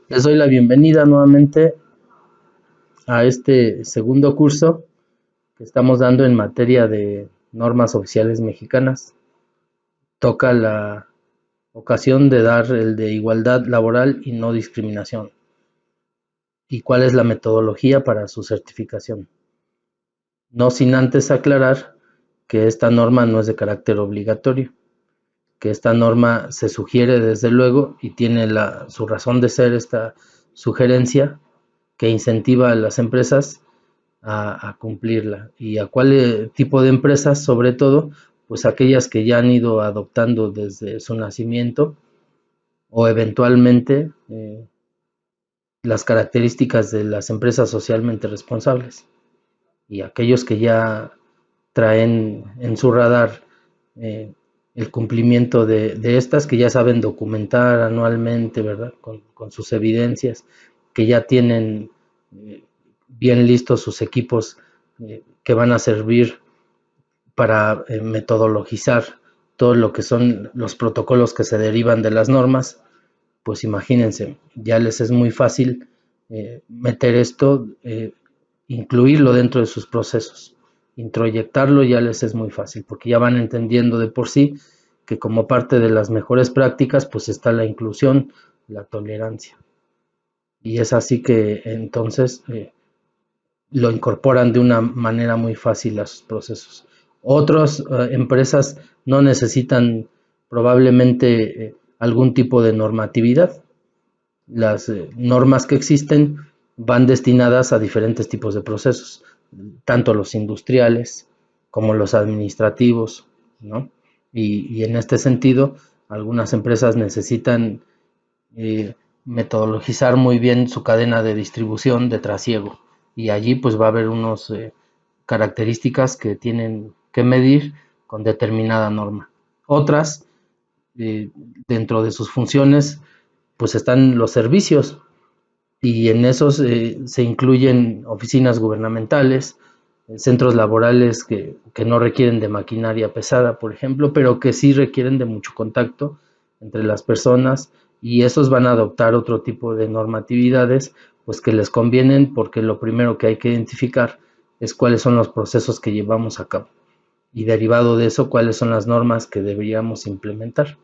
Les doy la bienvenida nuevamente a este segundo curso que estamos dando en materia de normas oficiales mexicanas. Toca la ocasión de dar el de igualdad laboral y no discriminación y cuál es la metodología para su certificación. No sin antes aclarar que esta norma no es de carácter obligatorio, que esta norma se sugiere desde luego y tiene su razón de ser esta sugerencia que incentiva a las empresas a cumplirla. ¿Y a cuál tipo de empresas? Sobre todo, pues aquellas que ya han ido adoptando desde su nacimiento o eventualmente las características de las empresas socialmente responsables. Y aquellos que ya traen en su radar eh, el cumplimiento de estas, que ya saben documentar anualmente, ¿verdad? Con sus evidencias, que ya tienen bien listos sus equipos que van a servir para metodologizar todo lo que son los protocolos que se derivan de las normas, pues imagínense, ya les es muy fácil meter esto, incluirlo dentro de sus procesos, introyectarlo ya les es muy fácil, porque ya van entendiendo de por sí que como parte de las mejores prácticas, pues está la inclusión, la tolerancia. Y es así que entonces lo incorporan de una manera muy fácil a sus procesos. Otras empresas no necesitan probablemente algún tipo de normatividad. Las normas que existen van destinadas a diferentes tipos de procesos, tanto los industriales como los administrativos, ¿no? Y en este sentido, algunas empresas necesitan eh, metodologizar muy bien su cadena de distribución de trasiego y allí pues va a haber unas características que tienen que medir con determinada norma. Otras, eh, dentro de sus funciones, pues están los servicios y en esos se incluyen oficinas gubernamentales, centros laborales que no requieren de maquinaria pesada, por ejemplo, pero que sí requieren de mucho contacto entre las personas y esos van a adoptar otro tipo de normatividades, pues que les convienen porque lo primero que hay que identificar es cuáles son los procesos que llevamos a cabo y derivado de eso cuáles son las normas que deberíamos implementar.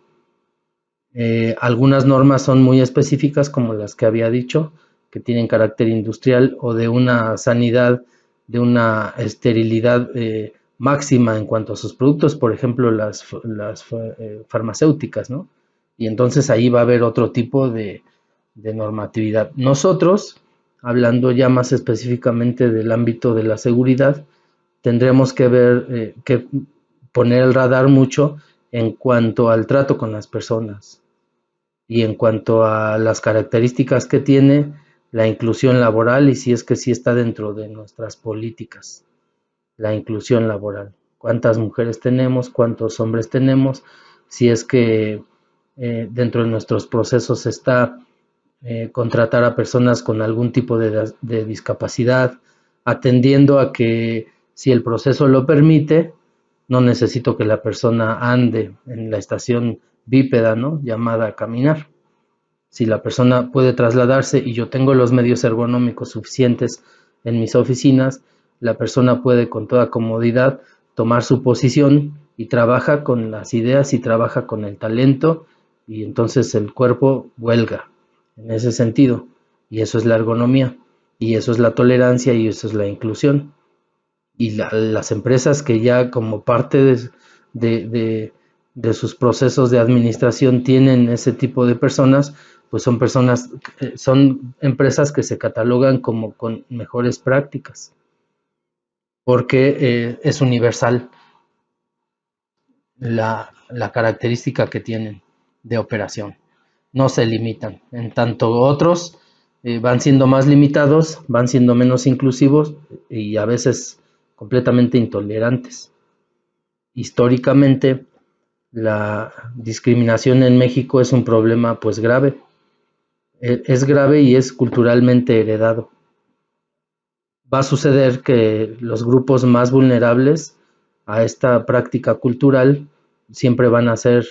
Algunas normas son muy específicas, como las que había dicho, que tienen carácter industrial o de una sanidad, de una esterilidad máxima en cuanto a sus productos, por ejemplo, las farmacéuticas, ¿no? Y entonces ahí va a haber otro tipo de normatividad. Nosotros, hablando ya más específicamente del ámbito de la seguridad, tendremos que ver, que poner el radar mucho en cuanto al trato con las personas y en cuanto a las características que tiene la inclusión laboral y si es que sí está dentro de nuestras políticas, la inclusión laboral. ¿Cuántas mujeres tenemos? ¿Cuántos hombres tenemos? Si es que dentro de nuestros procesos está contratar a personas con algún tipo de discapacidad, atendiendo a que si el proceso lo permite, no necesito que la persona ande en la estación bípeda, ¿no? Llamada a caminar. Si la persona puede trasladarse y yo tengo los medios ergonómicos suficientes en mis oficinas, la persona puede con toda comodidad tomar su posición y trabaja con las ideas y trabaja con el talento y entonces el cuerpo huelga en ese sentido. Y eso es la ergonomía y eso es la tolerancia y eso es la inclusión. Y las empresas que ya como parte de, de, de sus procesos de administración tienen ese tipo de personas, pues son personas, son empresas que se catalogan como con mejores prácticas, porque es universal la característica que tienen de operación. No se limitan. En tanto otros van siendo más limitados, van siendo menos inclusivos y a veces completamente intolerantes. Históricamente, la discriminación en México es un problema pues grave. Es grave y es culturalmente heredado. Va a suceder que los grupos más vulnerables a esta práctica cultural siempre van a ser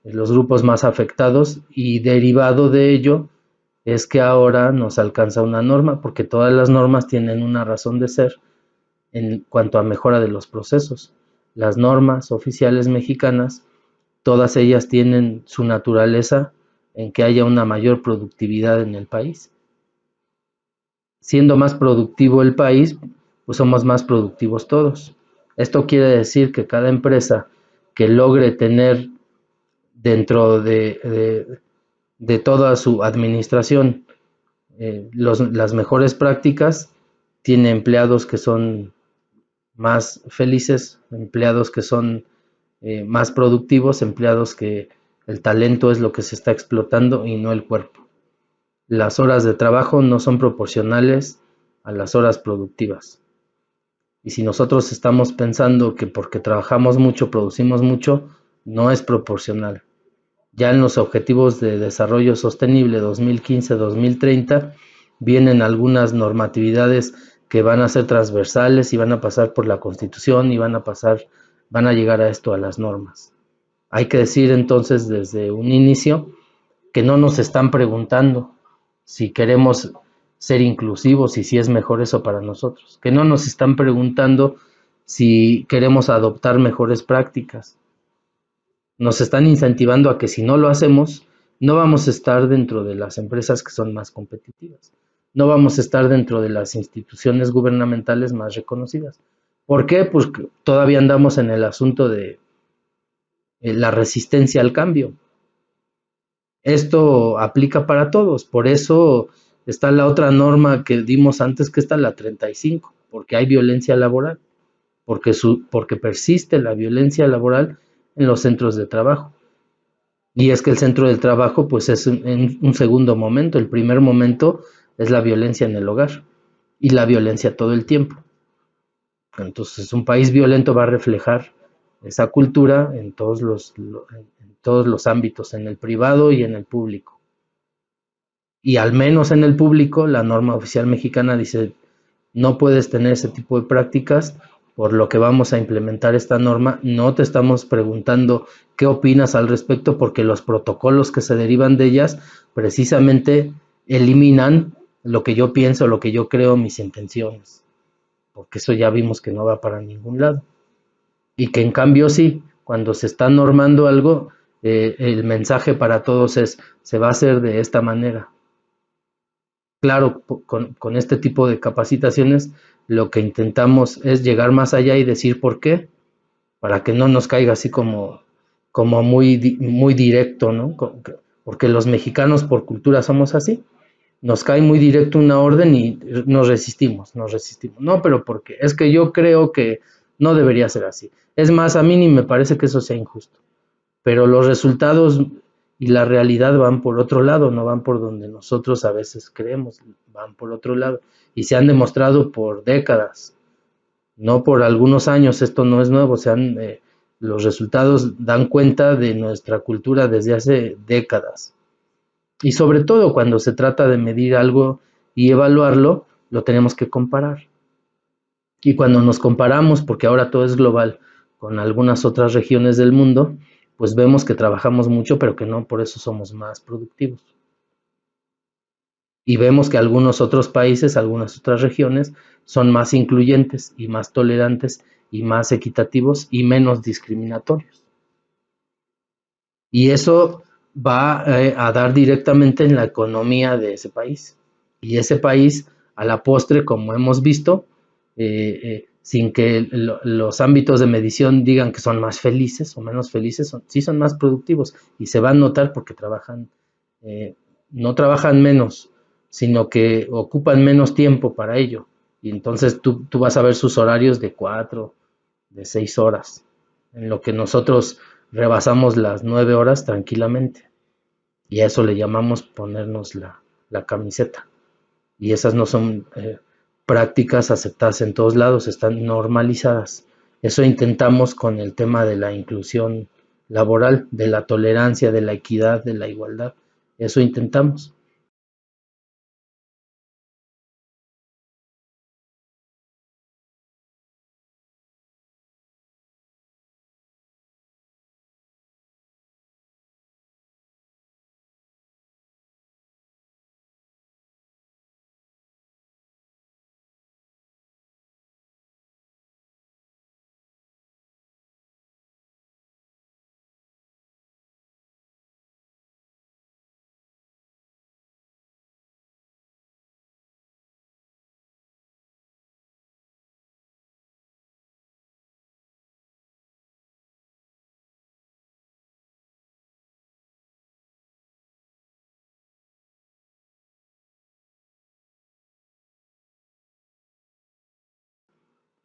los grupos más afectados y derivado de ello es que ahora nos alcanza una norma, porque todas las normas tienen una razón de ser en cuanto a mejora de los procesos. Las normas oficiales mexicanas, todas ellas tienen su naturaleza en que haya una mayor productividad en el país. Siendo más productivo el país, pues somos más productivos todos. Esto quiere decir que cada empresa que logre tener dentro de toda su administración las mejores prácticas, tiene empleados que son más felices, empleados que son más productivos, empleados que el talento es lo que se está explotando y no el cuerpo. Las horas de trabajo no son proporcionales a las horas productivas. Y si nosotros estamos pensando que porque trabajamos mucho, producimos mucho, no es proporcional. Ya en los Objetivos de Desarrollo Sostenible 2015-2030 vienen algunas normatividades que van a ser transversales y van a pasar por la Constitución y van a llegar a esto, a las normas. Hay que decir entonces desde un inicio que no nos están preguntando si queremos ser inclusivos y si es mejor eso para nosotros, que no nos están preguntando si queremos adoptar mejores prácticas. Nos están incentivando a que si no lo hacemos, no vamos a estar dentro de las empresas que son más competitivas, no vamos a estar dentro de las instituciones gubernamentales más reconocidas. ¿Por qué? Pues todavía andamos en el asunto de la resistencia al cambio. Esto aplica para todos, por eso está la otra norma que dimos antes, que está la 35, porque hay violencia laboral, porque persiste la violencia laboral en los centros de trabajo. Y es que el centro del trabajo pues es un segundo momento, el primer momento es la violencia en el hogar y la violencia todo el tiempo. Entonces un país violento va a reflejar esa cultura en todos los ámbitos, en el privado y en el público. Y al menos en el público, la norma oficial mexicana dice, no puedes tener ese tipo de prácticas, por lo que vamos a implementar esta norma. No te estamos preguntando qué opinas al respecto, porque los protocolos que se derivan de ellas precisamente eliminan lo que yo pienso, lo que yo creo, mis intenciones, porque eso ya vimos que no va para ningún lado. Y que en cambio sí, cuando se está normando algo, el mensaje para todos es, se va a hacer de esta manera. Claro, con este tipo de capacitaciones lo que intentamos es llegar más allá y decir por qué, para que no nos caiga así como muy directo, ¿no? Porque los mexicanos por cultura somos así. Nos cae muy directo una orden y nos resistimos, nos resistimos. No, pero porque es que yo creo que no debería ser así. Es más, a mí ni me parece que eso sea injusto, pero los resultados y la realidad van por otro lado, no van por donde nosotros a veces creemos, van por otro lado y se han demostrado por décadas, no por algunos años. Esto no es nuevo, los resultados dan cuenta de nuestra cultura desde hace décadas. Y sobre todo cuando se trata de medir algo y evaluarlo, lo tenemos que comparar. Y cuando nos comparamos, porque ahora todo es global, con algunas otras regiones del mundo, pues vemos que trabajamos mucho, pero que no por eso somos más productivos. Y vemos que algunos otros países, algunas otras regiones, son más incluyentes y más tolerantes y más equitativos y menos discriminatorios. Y eso va a dar directamente en la economía de ese país. Y ese país, a la postre, como hemos visto, sin que los ámbitos de medición digan que son más felices o menos felices, sí son más productivos y se va a notar porque eh, no trabajan menos, sino que ocupan menos tiempo para ello. Y entonces tú vas a ver sus horarios de 4, de 6 horas, en lo que nosotros rebasamos las 9 horas tranquilamente. Y a eso le llamamos ponernos la camiseta. Y esas no son prácticas aceptadas en todos lados, están normalizadas. Eso intentamos con el tema de la inclusión laboral, de la tolerancia, de la equidad, de la igualdad. Eso intentamos.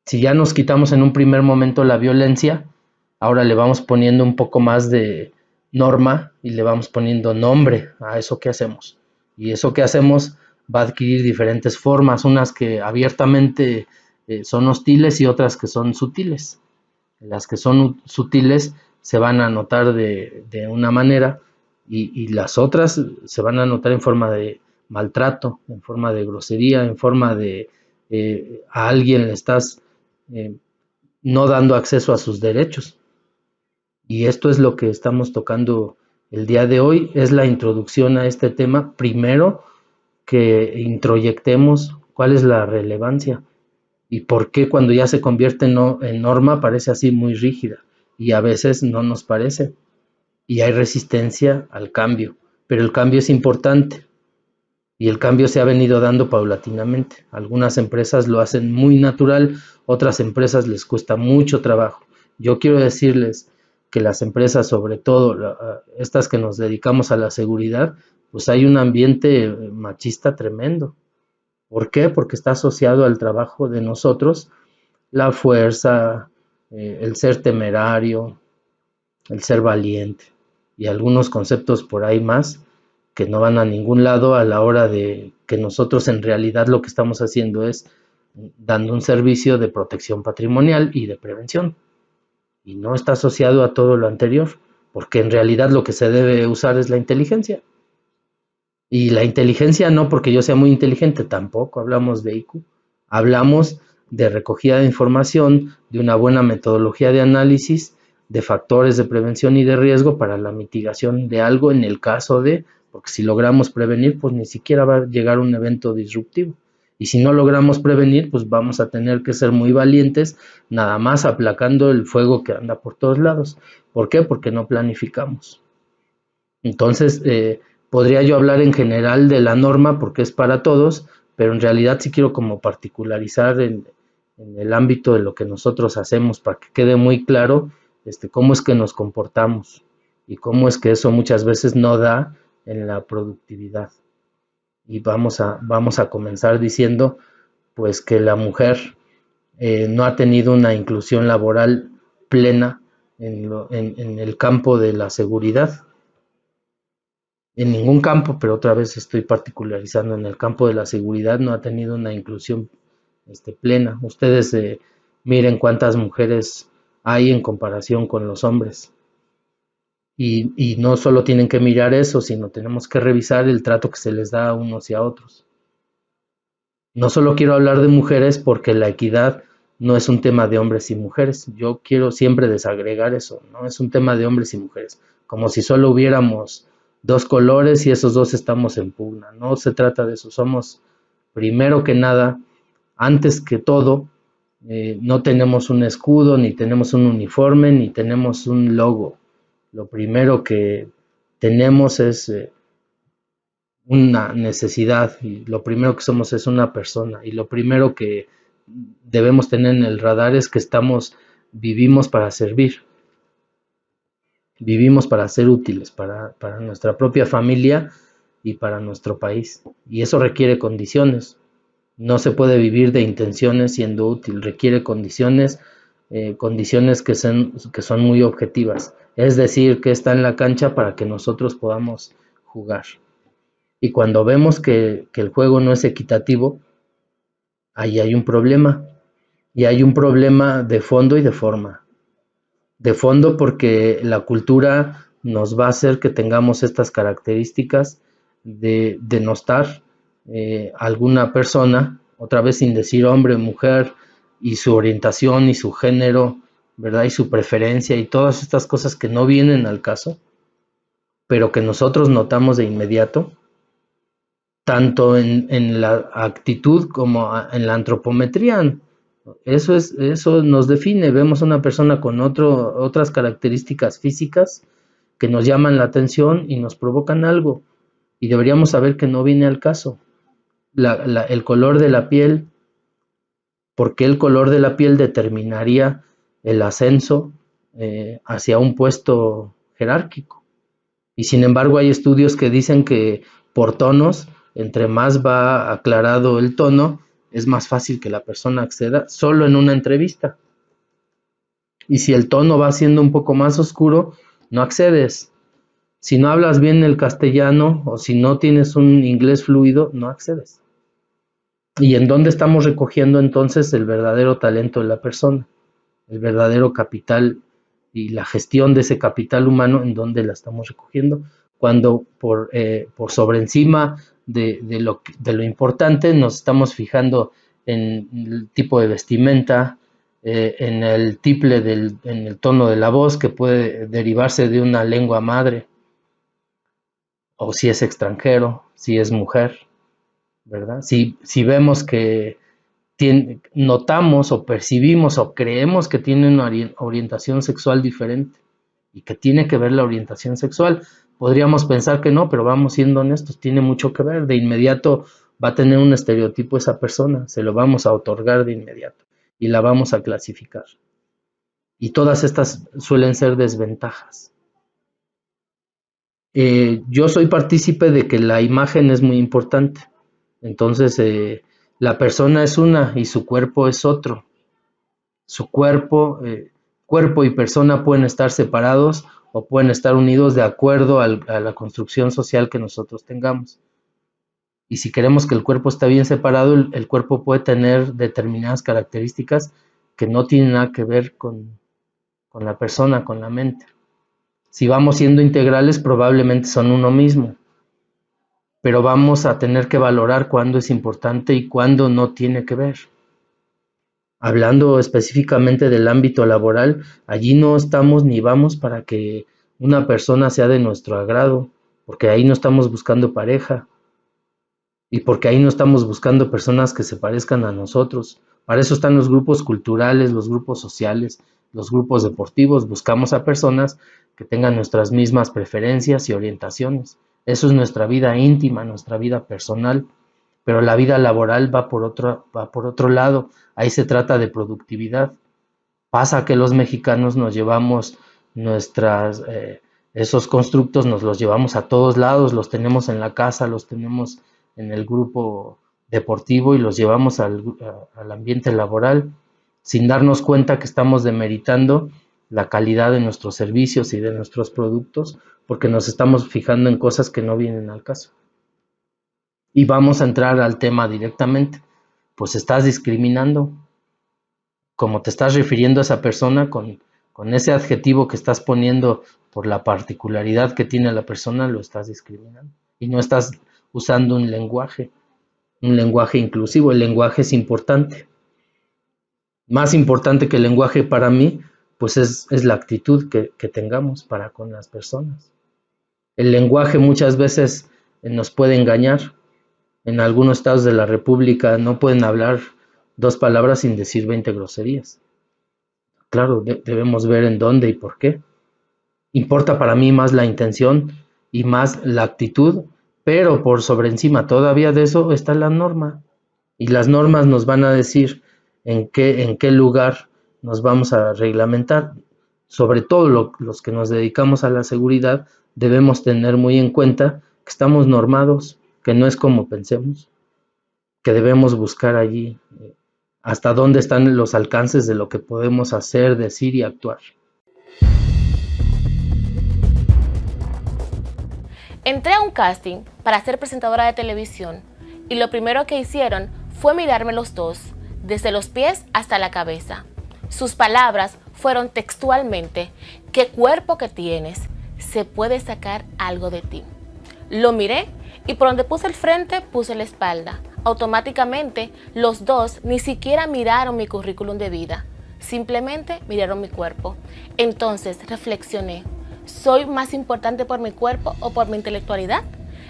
Si ya nos quitamos en un primer momento la violencia, ahora le vamos poniendo un poco más de norma y le vamos poniendo nombre a eso que hacemos. Y eso que hacemos va a adquirir diferentes formas, unas que abiertamente son hostiles y otras que son sutiles. Las que son sutiles se van a notar de una manera y las otras se van a notar en forma de maltrato, en forma de grosería, en forma de a alguien le estás eh, no dando acceso a sus derechos. Y esto es lo que estamos tocando el día de hoy, es la introducción a este tema. Primero, que introyectemos cuál es la relevancia y por qué cuando ya se convierte en norma parece así muy rígida y a veces no nos parece y hay resistencia al cambio, pero el cambio es importante y el cambio se ha venido dando paulatinamente. Algunas empresas lo hacen muy natural, otras empresas les cuesta mucho trabajo. Yo quiero decirles que las empresas, sobre todo estas que nos dedicamos a la seguridad, pues hay un ambiente machista tremendo. ¿Por qué? Porque está asociado al trabajo de nosotros, la fuerza, el ser temerario, el ser valiente y algunos conceptos por ahí más que no van a ningún lado a la hora de que nosotros en realidad lo que estamos haciendo es dando un servicio de protección patrimonial y de prevención y no está asociado a todo lo anterior, porque en realidad lo que se debe usar es la inteligencia. Y la inteligencia no porque yo sea muy inteligente, tampoco hablamos de IQ, hablamos de recogida de información, de una buena metodología de análisis, de factores de prevención y de riesgo para la mitigación de algo en el caso de, porque si logramos prevenir, pues ni siquiera va a llegar un evento disruptivo. Y si no logramos prevenir, pues vamos a tener que ser muy valientes, nada más aplacando el fuego que anda por todos lados. ¿Por qué? Porque no planificamos. Entonces, podría yo hablar en general de la norma porque es para todos, pero en realidad sí quiero como particularizar en el ámbito de lo que nosotros hacemos para que quede muy claro cómo es que nos comportamos y cómo es que eso muchas veces no da en la productividad. Y vamos a comenzar diciendo pues que la mujer no ha tenido una inclusión laboral plena en el campo de la seguridad en ningún campo, pero otra vez estoy particularizando en el campo de la seguridad, no ha tenido una inclusión plena. Ustedes miren cuántas mujeres hay en comparación con los hombres. Y no solo tienen que mirar eso, sino tenemos que revisar el trato que se les da a unos y a otros. No solo quiero hablar de mujeres porque la equidad no es un tema de hombres y mujeres. Yo quiero siempre desagregar eso, no es un tema de hombres y mujeres, como si solo hubiéramos dos colores y esos dos estamos en pugna. No se trata de eso, somos primero que nada, antes que todo, no tenemos un escudo, ni tenemos un uniforme, ni tenemos un logo. Lo primero que tenemos es una necesidad y lo primero que somos es una persona y lo primero que debemos tener en el radar es que vivimos para servir, vivimos para ser útiles, para nuestra propia familia y para nuestro país. Y eso requiere condiciones. No se puede vivir de intenciones siendo útil, requiere condiciones que son muy objetivas. Es decir, que está en la cancha para que nosotros podamos jugar. Y cuando vemos que el juego no es equitativo, ahí hay un problema. Y hay un problema de fondo y de forma. De fondo porque la cultura nos va a hacer que tengamos estas características de denostar alguna persona, otra vez sin decir hombre, mujer, y su orientación y su género, ¿verdad? Y su preferencia y todas estas cosas que no vienen al caso, pero que nosotros notamos de inmediato tanto en la actitud como en la antropometría. Eso nos define. Vemos una persona con otras características físicas que nos llaman la atención y nos provocan algo. Y deberíamos saber que no viene al caso. El color de la piel, porque el color de la piel determinaría el ascenso hacia un puesto jerárquico. Y sin embargo hay estudios que dicen que por tonos, entre más va aclarado el tono, es más fácil que la persona acceda solo en una entrevista. Y si el tono va siendo un poco más oscuro, no accedes. Si no hablas bien el castellano o si no tienes un inglés fluido, no accedes. ¿Y en dónde estamos recogiendo entonces el verdadero talento de la persona? El verdadero capital y la gestión de ese capital humano, ¿en dónde la estamos recogiendo? Cuando por sobre encima de lo importante nos estamos fijando en el tipo de vestimenta, en el tiple, en el tono de la voz que puede derivarse de una lengua madre, o si es extranjero, si es mujer, ¿verdad? Si vemos que notamos o percibimos o creemos que tiene una orientación sexual diferente y que tiene que ver la orientación sexual, podríamos pensar que no, pero vamos siendo honestos, tiene mucho que ver. De inmediato va a tener un estereotipo esa persona, se lo vamos a otorgar de inmediato y la vamos a clasificar. Y todas estas suelen ser desventajas. Yo soy partícipe de que la imagen es muy importante. Entonces, la persona es una y su cuerpo es otro. Su cuerpo y persona pueden estar separados o pueden estar unidos de acuerdo a la construcción social que nosotros tengamos. Y si queremos que el cuerpo esté bien separado, el cuerpo puede tener determinadas características que no tienen nada que ver con la persona, con la mente. Si vamos siendo integrales, probablemente son uno mismo, pero vamos a tener que valorar cuándo es importante y cuándo no tiene que ver. Hablando específicamente del ámbito laboral, allí no estamos ni vamos para que una persona sea de nuestro agrado, porque ahí no estamos buscando pareja y porque ahí no estamos buscando personas que se parezcan a nosotros. Para eso están los grupos culturales, los grupos sociales, los grupos deportivos. Buscamos a personas que tengan nuestras mismas preferencias y orientaciones. Eso es nuestra vida íntima, nuestra vida personal. Pero la vida laboral va por otro lado. Ahí se trata de productividad. Pasa que los mexicanos nos llevamos esos constructos, nos los llevamos a todos lados, los tenemos en la casa, los tenemos en el grupo deportivo y los llevamos al ambiente laboral sin darnos cuenta que estamos demeritando la calidad de nuestros servicios y de nuestros productos porque nos estamos fijando en cosas que no vienen al caso. Y vamos a entrar al tema directamente. Pues estás discriminando. Como te estás refiriendo a esa persona con ese adjetivo que estás poniendo por la particularidad que tiene la persona, lo estás discriminando. Y no estás usando un lenguaje inclusivo. El lenguaje es importante. Más importante que el lenguaje para mí, pues es la actitud que tengamos para con las personas. El lenguaje muchas veces nos puede engañar. En algunos estados de la República no pueden hablar 2 palabras sin decir 20 groserías. Claro, debemos ver en dónde y por qué. Importa para mí más la intención y más la actitud, pero por sobre encima todavía de eso está la norma. Y las normas nos van a decir en qué lugar nos vamos a reglamentar. Sobre todo los que nos dedicamos a la seguridad, debemos tener muy en cuenta que estamos normados, que no es como pensemos, que debemos buscar allí hasta dónde están los alcances de lo que podemos hacer, decir y actuar. Entré a un casting para ser presentadora de televisión y lo primero que hicieron fue mirarme los dos, desde los pies hasta la cabeza. Sus palabras fueron textualmente: ¿qué cuerpo que tienes? Se puede sacar algo de ti. Lo miré y por donde puse el frente puse la espalda. Automáticamente los dos ni siquiera miraron mi currículum de vida, simplemente miraron mi cuerpo. Entonces reflexioné: ¿soy más importante por mi cuerpo o por mi intelectualidad?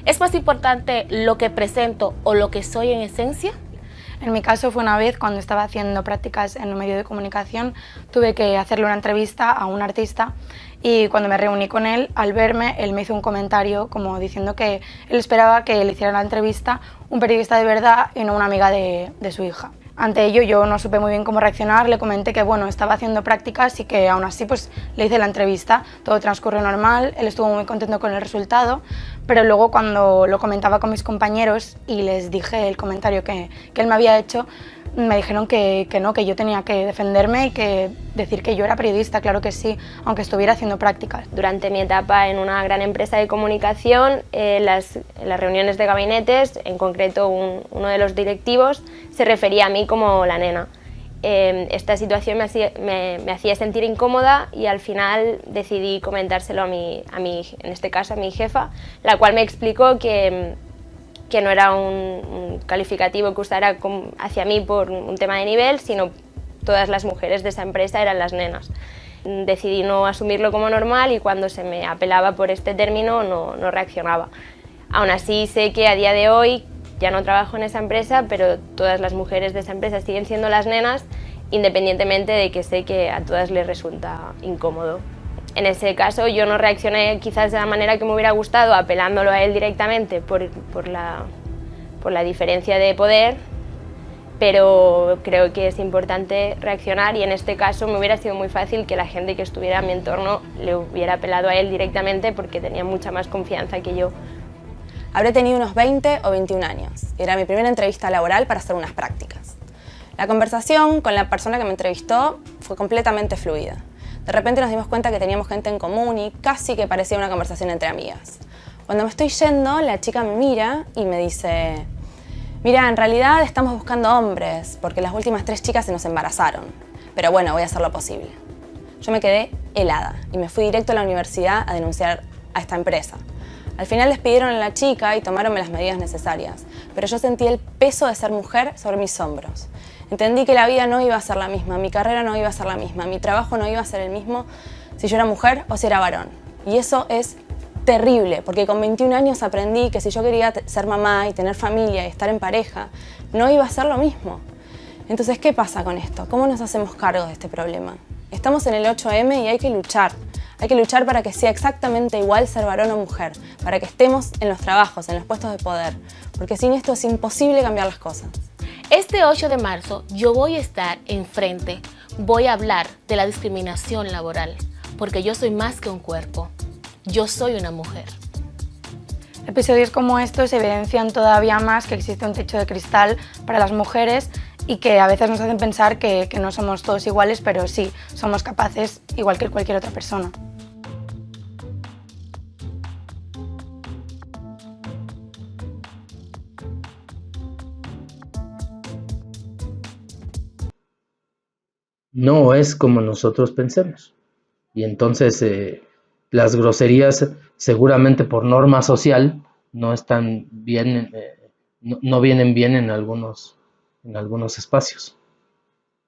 ¿Es más importante lo que presento o lo que soy en esencia? En mi caso fue una vez cuando estaba haciendo prácticas en un medio de comunicación, tuve que hacerle una entrevista a un artista y cuando me reuní con él, al verme, él me hizo un comentario como diciendo que él esperaba que le hiciera la entrevista un periodista de verdad y no una amiga de su hija. ante ello yo no supe muy bien cómo reaccionar, le comenté que bueno, estaba haciendo prácticas y que aún así pues le hice la entrevista, todo transcurrió normal, él estuvo muy contento con el resultado, pero luego cuando lo comentaba con mis compañeros y les dije el comentario que él me había hecho, me dijeron que no, que yo tenía que defenderme y que decir que yo era periodista, claro que sí, aunque estuviera haciendo prácticas. Durante mi etapa en una gran empresa de comunicación, las reuniones de gabinetes, en concreto uno de los directivos, se refería a mí como la nena. Esta situación me hacía sentir incómoda y al final decidí comentárselo en este caso a mi jefa, la cual me explicó que no era un calificativo que usara hacia mí por un tema de nivel, sino todas las mujeres de esa empresa eran las nenas. Decidí no asumirlo como normal y cuando se me apelaba por este término no reaccionaba. Aún así sé que a día de hoy ya no trabajo en esa empresa, pero todas las mujeres de esa empresa siguen siendo las nenas, independientemente de que sé que a todas les resulta incómodo. En ese caso yo no reaccioné quizás de la manera que me hubiera gustado, apelándolo a él directamente por la diferencia de poder, pero creo que es importante reaccionar y en este caso me hubiera sido muy fácil que la gente que estuviera a mi entorno le hubiera apelado a él directamente porque tenía mucha más confianza que yo. Habré tenido unos 20 o 21 años. Era mi primera entrevista laboral para hacer unas prácticas. La conversación con la persona que me entrevistó fue completamente fluida. De repente nos dimos cuenta que teníamos gente en común y casi que parecía una conversación entre amigas. Cuando me estoy yendo, la chica me mira y me dice: mira, en realidad estamos buscando hombres porque las últimas 3 chicas se nos embarazaron. Pero bueno, voy a hacer lo posible. Yo me quedé helada y me fui directo a la universidad a denunciar a esta empresa. Al final despidieron a la chica y tomaronme las medidas necesarias, pero yo sentí el peso de ser mujer sobre mis hombros. Entendí que la vida no iba a ser la misma, mi carrera no iba a ser la misma, mi trabajo no iba a ser el mismo si yo era mujer o si era varón. Y eso es terrible, porque con 21 años aprendí que si yo quería ser mamá y tener familia y estar en pareja, no iba a ser lo mismo. Entonces, ¿qué pasa con esto? ¿Cómo nos hacemos cargo de este problema? Estamos en el 8M y hay que luchar. Hay que luchar para que sea exactamente igual ser varón o mujer, para que estemos en los trabajos, en los puestos de poder, porque sin esto es imposible cambiar las cosas. Este 8 de marzo yo voy a estar enfrente, voy a hablar de la discriminación laboral, porque yo soy más que un cuerpo, yo soy una mujer. Episodios como estos evidencian todavía más que existe un techo de cristal para las mujeres y que a veces nos hacen pensar que no somos todos iguales, pero sí, somos capaces igual que cualquier otra persona. No es como nosotros pensemos. Y entonces las groserías, seguramente por norma social, no están bien, no vienen bien en algunos espacios.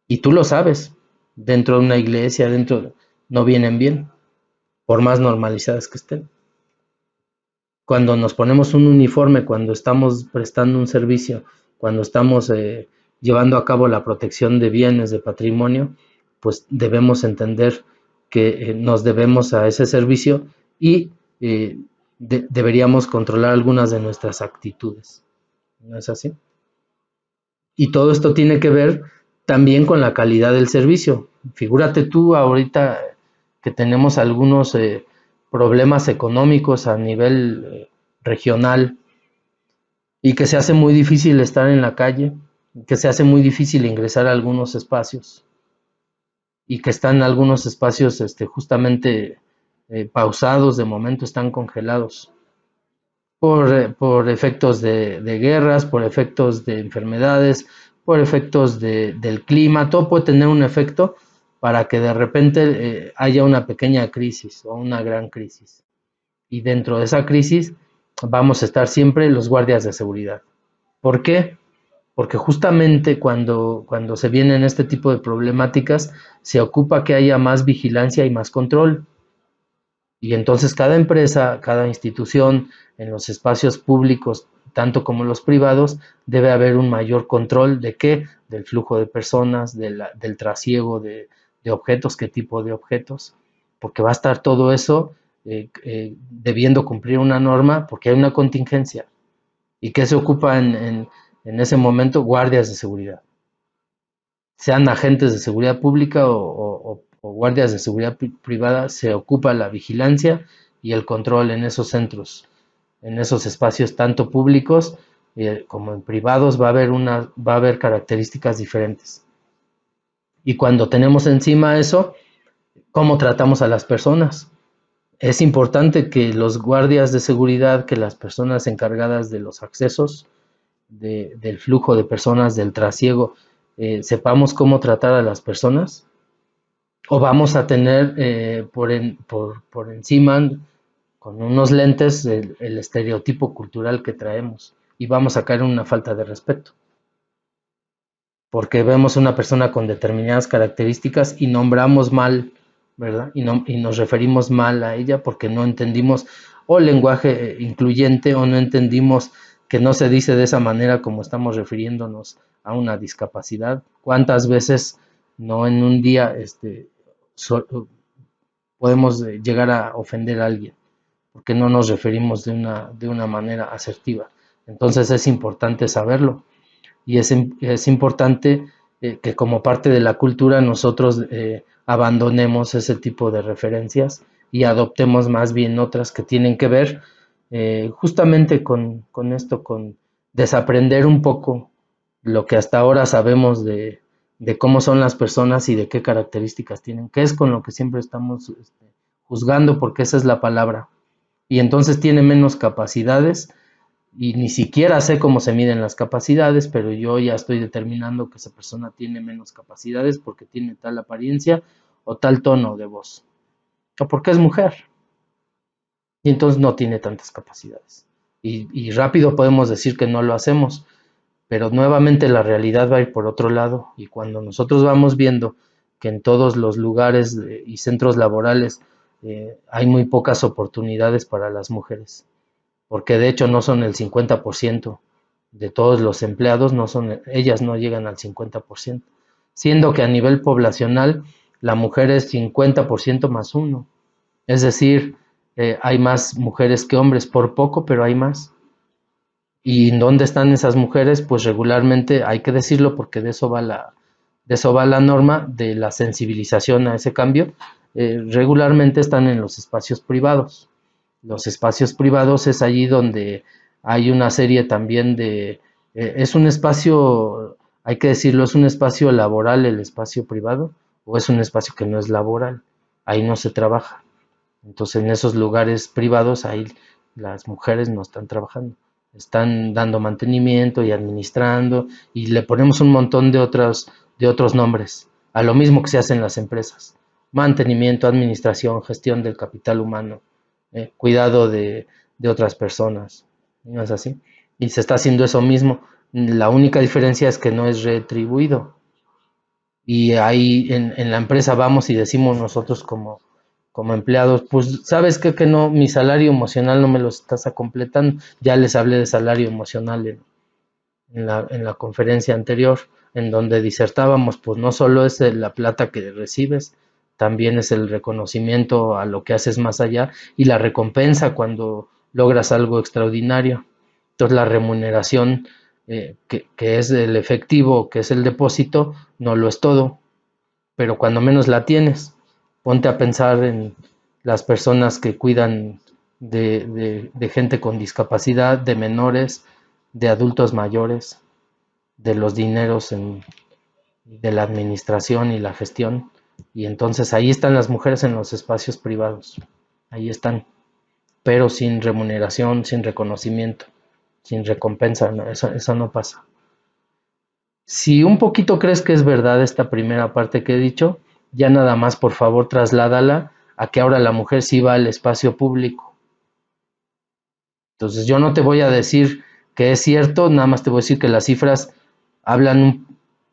Y tú lo sabes, dentro de una iglesia, no vienen bien, por más normalizadas que estén. Cuando nos ponemos un uniforme, cuando estamos prestando un servicio, cuando estamos llevando a cabo la protección de bienes, de patrimonio, pues debemos entender que nos debemos a ese servicio y deberíamos controlar algunas de nuestras actitudes. ¿No es así? Y todo esto tiene que ver también con la calidad del servicio. Figúrate tú ahorita que tenemos algunos problemas económicos a nivel regional y que se hace muy difícil estar en la calle, que se hace muy difícil ingresar a algunos espacios y que están algunos espacios justamente pausados, de momento están congelados por efectos de guerras, por efectos de enfermedades, por efectos del clima. Todo puede tener un efecto para que de repente haya una pequeña crisis o una gran crisis. Y dentro de esa crisis vamos a estar siempre los guardias de seguridad. ¿Por qué? Porque justamente cuando se vienen este tipo de problemáticas, se ocupa que haya más vigilancia y más control. Y entonces cada empresa, cada institución, en los espacios públicos, tanto como los privados, debe haber un mayor control de qué, del flujo de personas, del trasiego de objetos, qué tipo de objetos, porque va a estar todo eso debiendo cumplir una norma, porque hay una contingencia. ¿Y qué se ocupa en ese momento? Guardias de seguridad. sean agentes de seguridad pública o guardias de seguridad privada, se ocupa la vigilancia y el control en esos centros, en esos espacios tanto públicos como en privados. Va a haber características diferentes. Y cuando tenemos encima eso, ¿cómo tratamos a las personas? Es importante que los guardias de seguridad, que las personas encargadas de los accesos, del flujo de personas, del trasiego, sepamos cómo tratar a las personas, o vamos a tener por encima, con unos lentes, el estereotipo cultural que traemos, y vamos a caer en una falta de respeto, porque vemos una persona con determinadas características y nombramos mal, ¿verdad? Y nos referimos mal a ella porque no entendimos o lenguaje incluyente, o no entendimos que no se dice de esa manera como estamos refiriéndonos a una discapacidad. ¿Cuántas veces no en un día podemos llegar a ofender a alguien porque no nos referimos de una manera asertiva? Entonces es importante saberlo, y es importante que como parte de la cultura nosotros abandonemos ese tipo de referencias y adoptemos más bien otras que tienen que ver justamente con esto, con desaprender un poco lo que hasta ahora sabemos de cómo son las personas y de qué características tienen, que es con lo que siempre estamos juzgando, porque esa es la palabra. Y entonces tiene menos capacidades, y ni siquiera sé cómo se miden las capacidades, pero yo ya estoy determinando que esa persona tiene menos capacidades porque tiene tal apariencia o tal tono de voz, o porque es mujer, y entonces no tiene tantas capacidades. Y rápido podemos decir que no lo hacemos, pero nuevamente la realidad va a ir por otro lado, y cuando nosotros vamos viendo que en todos los lugares y centros laborales hay muy pocas oportunidades para las mujeres, porque de hecho no son el 50% de todos los empleados, ellas no llegan al 50%, siendo que a nivel poblacional la mujer es 50% más uno, es decir, hay más mujeres que hombres, por poco, pero hay más. ¿Y dónde están esas mujeres? Pues regularmente, hay que decirlo porque de eso va la norma de la sensibilización a ese cambio, regularmente están en los espacios privados. Los espacios privados es allí donde hay una serie también es un espacio, hay que decirlo, es un espacio laboral el espacio privado, o es un espacio que no es laboral, ahí no se trabaja. Entonces en esos lugares privados ahí las mujeres no están trabajando, están dando mantenimiento y administrando, y le ponemos un montón de otros nombres a lo mismo que se hace en las empresas: mantenimiento, administración, gestión del capital humano, cuidado de otras personas, ¿no es así? Y se está haciendo eso mismo, la única diferencia es que no es retribuido, y ahí en la empresa vamos y decimos nosotros como empleados, pues sabes qué, que no, mi salario emocional no me lo estás completando. Ya les hablé de salario emocional en la conferencia anterior, en donde disertábamos, pues no solo es la plata que recibes, también es el reconocimiento a lo que haces más allá, y la recompensa cuando logras algo extraordinario. Entonces la remuneración, que es el efectivo, que es el depósito, no lo es todo, pero cuando menos la tienes. Ponte a pensar en las personas que cuidan de gente con discapacidad, de menores, de adultos mayores, de los dineros de la administración y la gestión. Y entonces ahí están las mujeres en los espacios privados, ahí están, pero sin remuneración, sin reconocimiento, sin recompensa, no, eso no pasa. Si un poquito crees que es verdad esta primera parte que he dicho, ya nada más, por favor, trasládala a que ahora la mujer sí va al espacio público. Entonces yo no te voy a decir que es cierto, nada más te voy a decir que las cifras hablan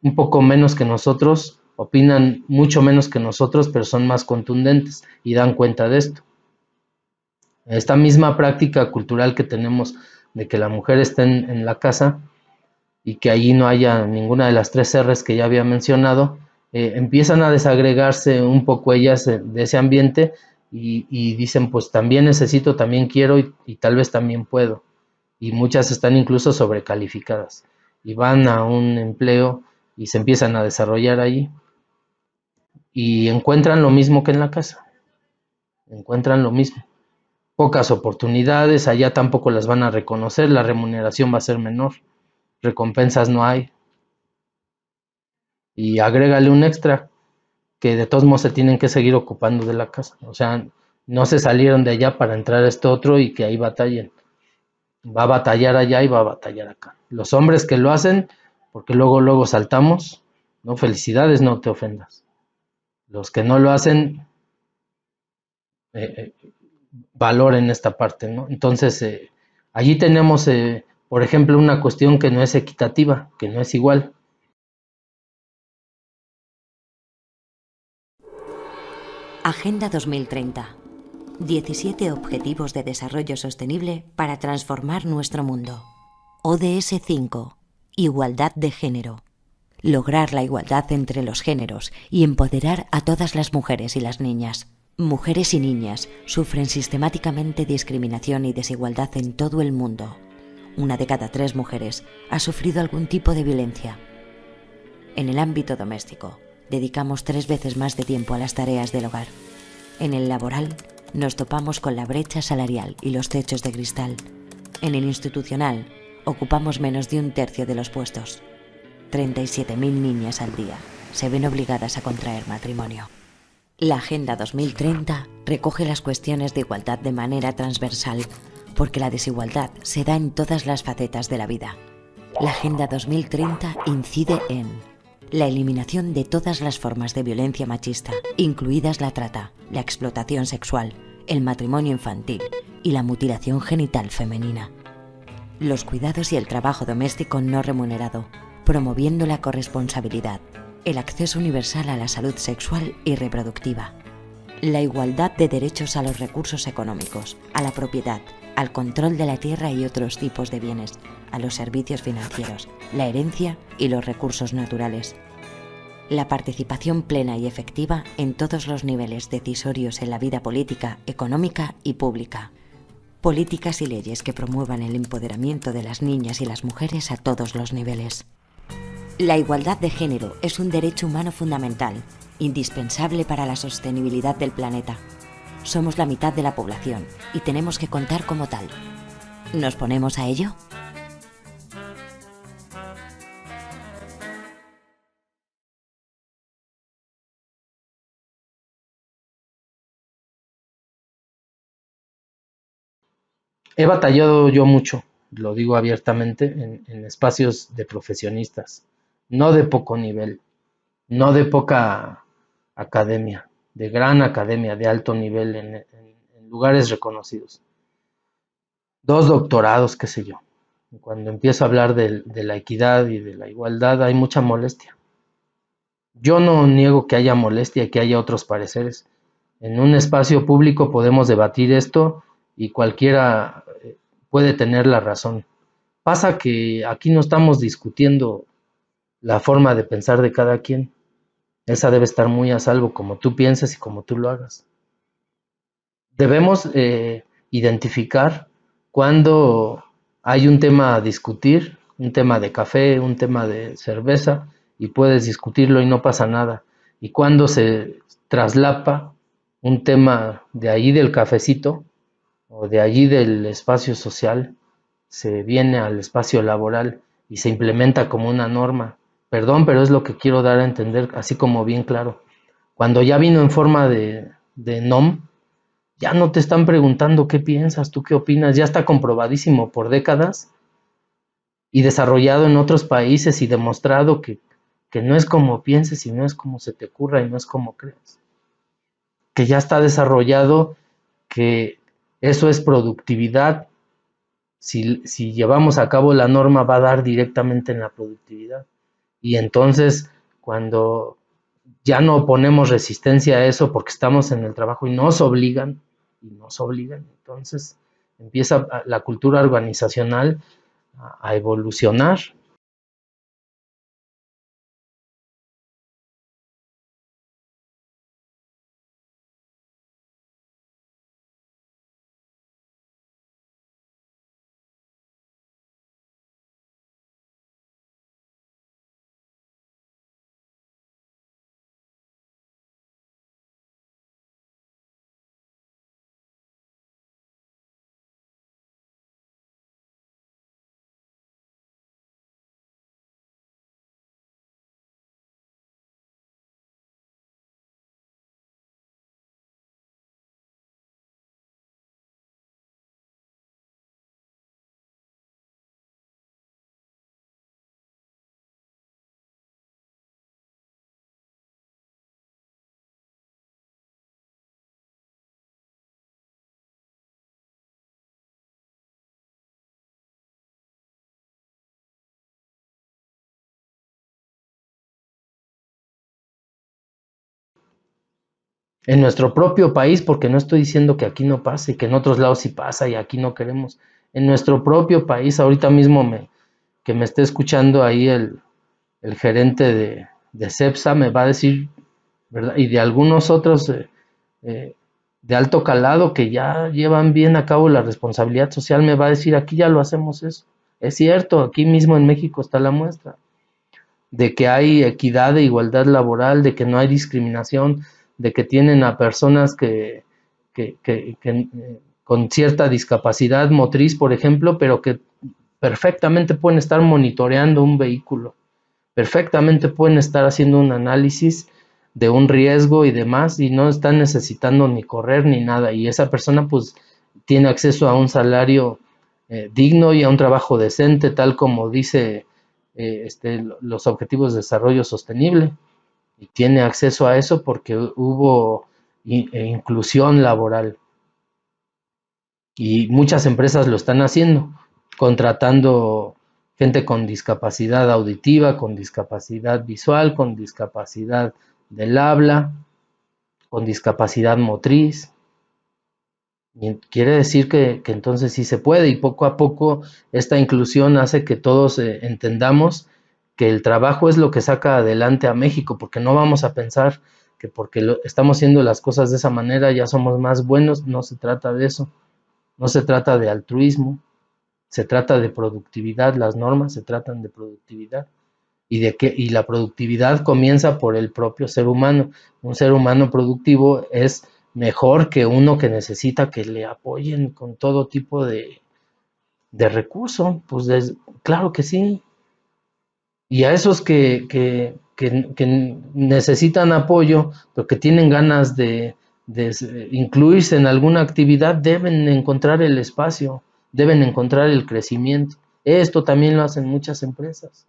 un poco menos que nosotros, opinan mucho menos que nosotros, pero son más contundentes y dan cuenta de esto. Esta misma práctica cultural que tenemos de que la mujer esté en la casa y que allí no haya ninguna de las 3 R's que ya había mencionado, empiezan a desagregarse un poco ellas de ese ambiente, y dicen, pues también necesito, también quiero y tal vez también puedo. Y muchas están incluso sobrecalificadas y van a un empleo y se empiezan a desarrollar ahí y encuentran lo mismo que en la casa, encuentran lo mismo. Pocas oportunidades, allá tampoco las van a reconocer, la remuneración va a ser menor, recompensas no hay. Y agrégale un extra, que de todos modos se tienen que seguir ocupando de la casa. O sea, no se salieron de allá para entrar a este otro y que ahí batallen. Va a batallar allá y va a batallar acá. Los hombres que lo hacen, porque luego saltamos, no, felicidades, no te ofendas. Los que no lo hacen, eh, valoren esta parte, ¿no? Entonces, allí tenemos, por ejemplo, una cuestión que no es equitativa, que no es igual. Agenda 2030. 17 Objetivos de Desarrollo Sostenible para transformar nuestro mundo. ODS 5. Igualdad de género. Lograr la igualdad entre los géneros y empoderar a todas las mujeres y las niñas. Mujeres y niñas sufren sistemáticamente discriminación y desigualdad en todo el mundo. 1 de cada 3 mujeres ha sufrido algún tipo de violencia. En el ámbito doméstico, dedicamos 3 veces más de tiempo a las tareas del hogar. En el laboral, nos topamos con la brecha salarial y los techos de cristal. En el institucional, ocupamos menos de 1/3 de los puestos. 37.000 niñas al día se ven obligadas a contraer matrimonio. La Agenda 2030 recoge las cuestiones de igualdad de manera transversal, porque la desigualdad se da en todas las facetas de la vida. La Agenda 2030 incide en la eliminación de todas las formas de violencia machista, incluidas la trata, la explotación sexual, el matrimonio infantil y la mutilación genital femenina. Los cuidados y el trabajo doméstico no remunerado, promoviendo la corresponsabilidad, el acceso universal a la salud sexual y reproductiva, la igualdad de derechos a los recursos económicos, a la propiedad, al control de la tierra y otros tipos de bienes, a los servicios financieros, la herencia y los recursos naturales. La participación plena y efectiva en todos los niveles decisorios en la vida política, económica y pública. Políticas y leyes que promuevan el empoderamiento de las niñas y las mujeres a todos los niveles. La igualdad de género es un derecho humano fundamental, indispensable para la sostenibilidad del planeta. Somos la mitad de la población y tenemos que contar como tal. ¿Nos ponemos a ello? He batallado yo mucho, lo digo abiertamente, en espacios de profesionistas, no de poco nivel, no de poca academia, de gran academia, de alto nivel, en lugares reconocidos. 2 doctorados, qué sé yo. Cuando empiezo a hablar de la equidad y de la igualdad hay mucha molestia. Yo no niego que haya molestia y que haya otros pareceres. En un espacio público podemos debatir esto y cualquiera puede tener la razón. Pasa que aquí no estamos discutiendo la forma de pensar de cada quien. Esa debe estar muy a salvo como tú pienses y como tú lo hagas. Debemos identificar cuando hay un tema a discutir, un tema de café, un tema de cerveza, y puedes discutirlo y no pasa nada. Y cuando se traslapa un tema de ahí del cafecito o de allí del espacio social, se viene al espacio laboral y se implementa como una norma. Perdón, pero es lo que quiero dar a entender, así como bien claro. Cuando ya vino en forma de NOM, ya no te están preguntando qué piensas, tú qué opinas, ya está comprobadísimo por décadas y desarrollado en otros países y demostrado que no es como pienses y no es como se te ocurra y no es como crees. Que ya está desarrollado, que eso es productividad. Si llevamos a cabo la norma va a dar directamente en la productividad. Y entonces cuando ya no ponemos resistencia a eso porque estamos en el trabajo y nos obligan, entonces empieza la cultura organizacional a evolucionar. en nuestro propio país, porque no estoy diciendo que aquí no pase, que en otros lados sí pasa y aquí no queremos. En nuestro propio país, ahorita mismo que me esté escuchando ahí el gerente de CEPSA me va a decir, ¿verdad? Y de algunos otros de alto calado que ya llevan bien a cabo la responsabilidad social, me va a decir, aquí ya lo hacemos eso. Es cierto, aquí mismo en México está la muestra de que hay equidad e igualdad laboral, de que no hay discriminación, de que tienen a personas con cierta discapacidad motriz, por ejemplo, pero que perfectamente pueden estar monitoreando un vehículo, perfectamente pueden estar haciendo un análisis de un riesgo y demás, y no están necesitando ni correr ni nada, y esa persona pues tiene acceso a un salario digno y a un trabajo decente, tal como dice los Objetivos de Desarrollo Sostenible, y tiene acceso a eso porque hubo inclusión laboral. Y muchas empresas lo están haciendo, contratando gente con discapacidad auditiva, con discapacidad visual, con discapacidad del habla, con discapacidad motriz. Y quiere decir que entonces sí se puede, y poco a poco esta inclusión hace que todos entendamos que el trabajo es lo que saca adelante a México, porque no vamos a pensar que porque estamos haciendo las cosas de esa manera ya somos más buenos. No se trata de eso, no se trata de altruismo, se trata de productividad. Las normas se tratan de productividad, y la productividad comienza por el propio ser humano. Un ser humano productivo es mejor que uno que necesita que le apoyen con todo tipo de recursos. Pues claro que sí. Y a esos que necesitan apoyo, pero que tienen ganas de incluirse en alguna actividad, deben encontrar el espacio, deben encontrar el crecimiento. Esto también lo hacen muchas empresas.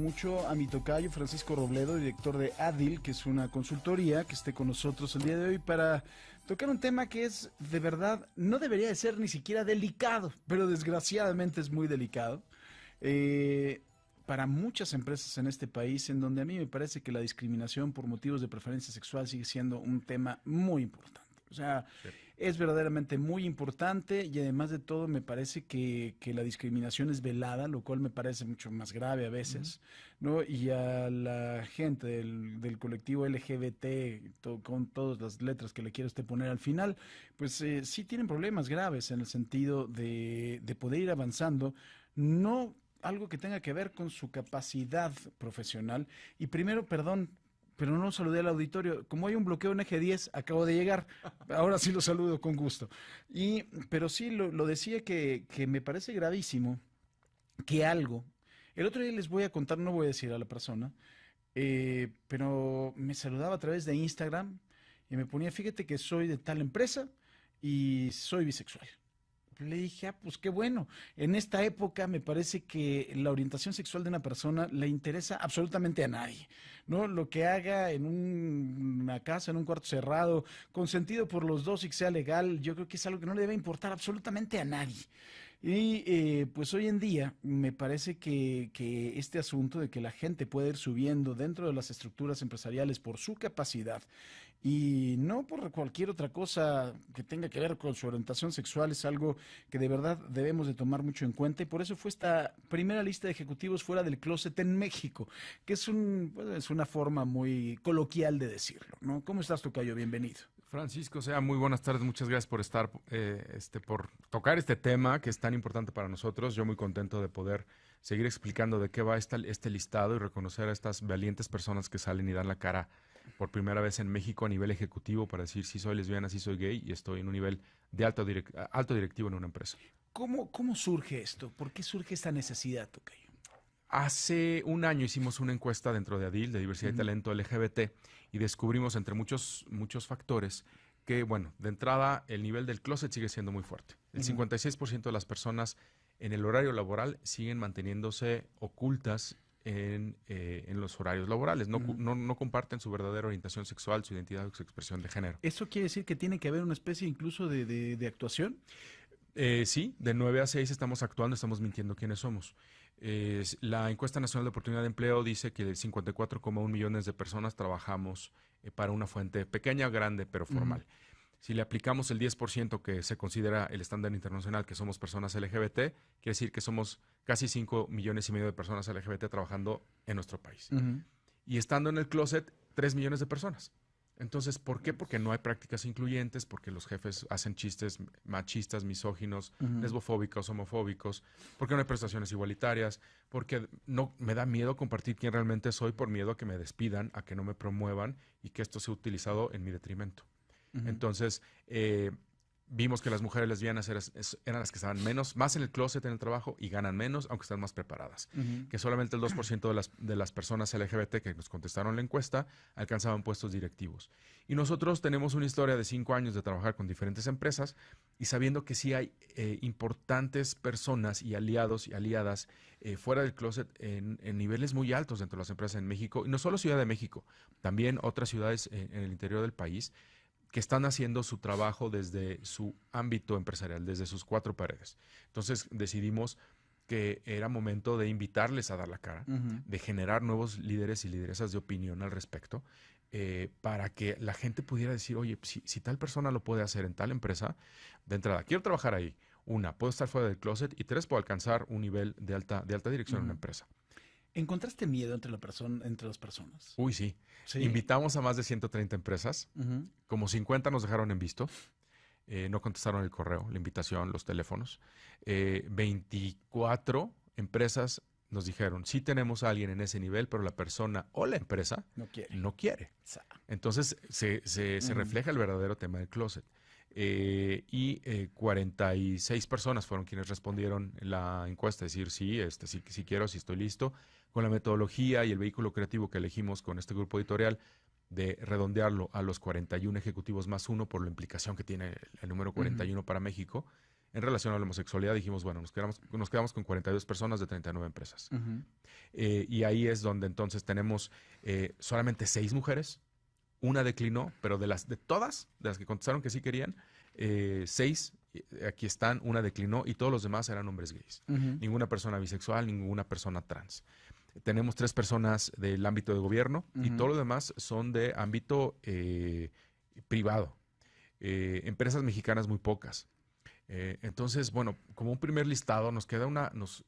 mucho a mi tocayo Francisco Robledo, director de ADIL, que es una consultoría, que esté con nosotros el día de hoy para tocar un tema que es, de verdad, no debería de ser ni siquiera delicado, pero desgraciadamente es muy delicado. Para muchas empresas en este país, en donde a mí me parece que la discriminación por motivos de preferencia sexual sigue siendo un tema muy importante. O sea, sí, es verdaderamente muy importante y además de todo me parece que la discriminación es velada, lo cual me parece mucho más grave a veces, ¿no? Y a la gente del colectivo LGBT, con todas las letras que le quiere usted poner al final, pues sí tienen problemas graves en el sentido de poder ir avanzando, no algo que tenga que ver con su capacidad profesional. Y primero, perdón, pero no saludé al auditorio. Como hay un bloqueo en Eje 10, acabo de llegar. Ahora sí lo saludo con gusto. Pero sí, lo decía que me parece gravísimo que algo... El otro día les voy a contar, no voy a decir a la persona, pero me saludaba a través de Instagram y me ponía, fíjate que soy de tal empresa y soy bisexual. Le dije, pues qué bueno. En esta época me parece que la orientación sexual de una persona le interesa absolutamente a nadie, ¿no? Lo que haga en una casa, en un cuarto cerrado, consentido por los dos y que sea legal, yo creo que es algo que no le debe importar absolutamente a nadie. Y pues hoy en día me parece que este asunto de que la gente puede ir subiendo dentro de las estructuras empresariales por su capacidad y no por cualquier otra cosa que tenga que ver con su orientación sexual es algo que de verdad debemos de tomar mucho en cuenta, y por eso fue esta primera lista de ejecutivos fuera del closet en México, que es una forma muy coloquial de decirlo, ¿no? ¿Cómo estás, tocayo? Bienvenido. Francisco, muy buenas tardes, muchas gracias por estar, por tocar este tema que es tan importante para nosotros. Yo muy contento de poder seguir explicando de qué va este listado y reconocer a estas valientes personas que salen y dan la cara por primera vez en México a nivel ejecutivo para decir sí soy lesbiana, sí soy gay y estoy en un nivel de alto directivo en una empresa. ¿Cómo surge esto? ¿Por qué surge esta necesidad, tocayo? Hace un año hicimos una encuesta dentro de ADIL, de diversidad y talento LGBT, y descubrimos entre muchos factores que, bueno, de entrada el nivel del closet sigue siendo muy fuerte. El 56% de las personas en el horario laboral siguen manteniéndose ocultas en los horarios laborales. No comparten su verdadera orientación sexual, su identidad o su expresión de género. ¿Eso quiere decir que tiene que haber una especie incluso de actuación? Sí, de 9 a 6 estamos actuando, estamos mintiendo quiénes somos. La Encuesta Nacional de Oportunidad de Empleo dice que 54,1 millones de personas trabajamos para una fuente pequeña o grande, pero formal. Si le aplicamos el 10% que se considera el estándar internacional, que somos personas LGBT, quiere decir que somos casi 5,5 millones de personas LGBT trabajando en nuestro país. Y estando en el closet, 3 millones de personas. Entonces, ¿por qué? Porque no hay prácticas incluyentes, porque los jefes hacen chistes machistas, misóginos, lesbofóbicos, homofóbicos, porque no hay prestaciones igualitarias, porque no me da miedo compartir quién realmente soy por miedo a que me despidan, a que no me promuevan y que esto sea utilizado en mi detrimento. Entonces, vimos que las mujeres lesbianas eran las que estaban más en el closet en el trabajo y ganan menos, aunque están más preparadas. Que solamente el 2% de las personas LGBT que nos contestaron la encuesta alcanzaban puestos directivos. Y nosotros tenemos una historia de 5 años de trabajar con diferentes empresas y sabiendo que sí hay importantes personas y aliados y aliadas fuera del closet en niveles muy altos dentro de las empresas en México. Y no solo Ciudad de México, también otras ciudades en el interior del país, que están haciendo su trabajo desde su ámbito empresarial, desde sus 4 paredes. Entonces decidimos que era momento de invitarles a dar la cara, de generar nuevos líderes y lideresas de opinión al respecto, para que la gente pudiera decir, oye, si tal persona lo puede hacer en tal empresa, de entrada, quiero trabajar ahí. 1, puedo estar fuera del closet y 3, puedo alcanzar un nivel de alta dirección en una empresa. ¿Encontraste miedo entre las personas? Uy, sí. Invitamos a más de 130 empresas. Como 50 nos dejaron en visto. No contestaron el correo, la invitación, los teléfonos. 24 empresas nos dijeron, sí tenemos a alguien en ese nivel, pero la persona o la empresa no quiere. Entonces se refleja el verdadero tema del closet. 46 personas fueron quienes respondieron en la encuesta, decir sí quiero, sí estoy listo, con la metodología y el vehículo creativo que elegimos con este grupo editorial de redondearlo a los 41 ejecutivos más 1 por la implicación que tiene el número 41 para México. En relación a la homosexualidad dijimos, bueno, nos quedamos con 42 personas de 39 empresas. Y ahí es donde entonces tenemos solamente 6 mujeres, una declinó, pero de todas, de las que contestaron que sí querían, 6, aquí están, una declinó y todos los demás eran hombres gays. Ninguna persona bisexual, ninguna persona trans. Tenemos 3 personas del ámbito de gobierno y todo lo demás son de ámbito privado. Empresas mexicanas muy pocas. Entonces, bueno, como un primer listado nos queda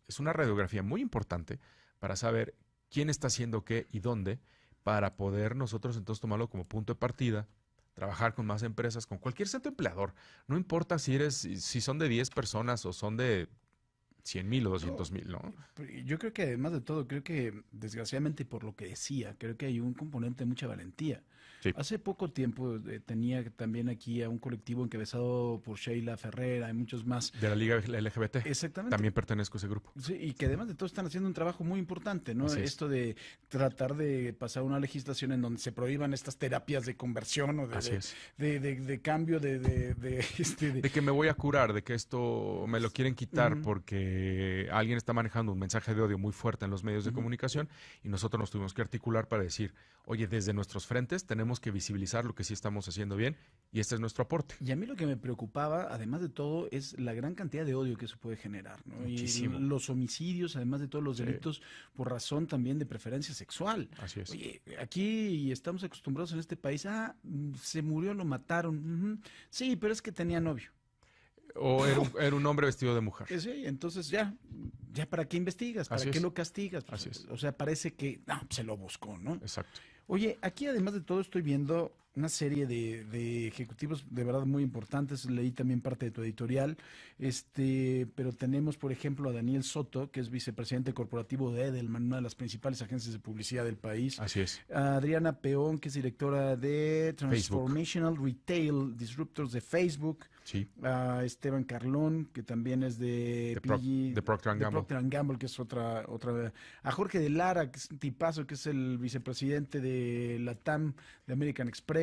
es una radiografía muy importante para saber quién está haciendo qué y dónde, para poder nosotros entonces tomarlo como punto de partida, trabajar con más empresas, con cualquier centro empleador. No importa si son de 10 personas o son de 100,000 o 200,000, ¿no? Yo creo que además de todo, creo que desgraciadamente por lo que decía, creo que hay un componente de mucha valentía. Sí. Hace poco tiempo tenía también aquí a un colectivo encabezado por Sheila Ferrera y muchos más. De la Liga LGBT. Exactamente. También pertenezco a ese grupo. Sí, y que además de todo están haciendo un trabajo muy importante, ¿no? Así es. Esto de tratar de pasar una legislación en donde se prohíban estas terapias de conversión o Así es. de cambio de que me voy a curar, de que esto me lo quieren quitar porque alguien está manejando un mensaje de odio muy fuerte en los medios de comunicación y nosotros nos tuvimos que articular para decir, oye, desde nuestros frentes tenemos que visibilizar lo que sí estamos haciendo bien y este es nuestro aporte. Y a mí lo que me preocupaba, además de todo, es la gran cantidad de odio que eso puede generar, ¿no? Muchísimo. Y los homicidios, además de todos los delitos, por razón también de preferencia sexual. Así es. Oye, aquí estamos acostumbrados en este país, se murió, lo mataron. Sí, pero es que tenía novio. O era un hombre vestido de mujer. Sí, entonces ya ¿para qué investigas? ¿Para Así qué es. lo castigas? Pues, Así es. O sea, parece que se lo buscó, ¿no? Exacto. Oye, aquí además de todo estoy viendo una serie de ejecutivos de verdad muy importantes. Leí también parte de tu editorial, pero tenemos, por ejemplo, a Daniel Soto, que es vicepresidente corporativo de Edelman, una de las principales agencias de publicidad del país. Así es. A Adriana Peón, que es directora de Facebook. Transformational Retail Disruptors de Facebook. Sí. A Esteban Carlón, que también es de Procter & Gamble. Procter & Gamble, que es otra. A Jorge de Lara, que es un tipazo, que es el vicepresidente de LATAM, de American Express.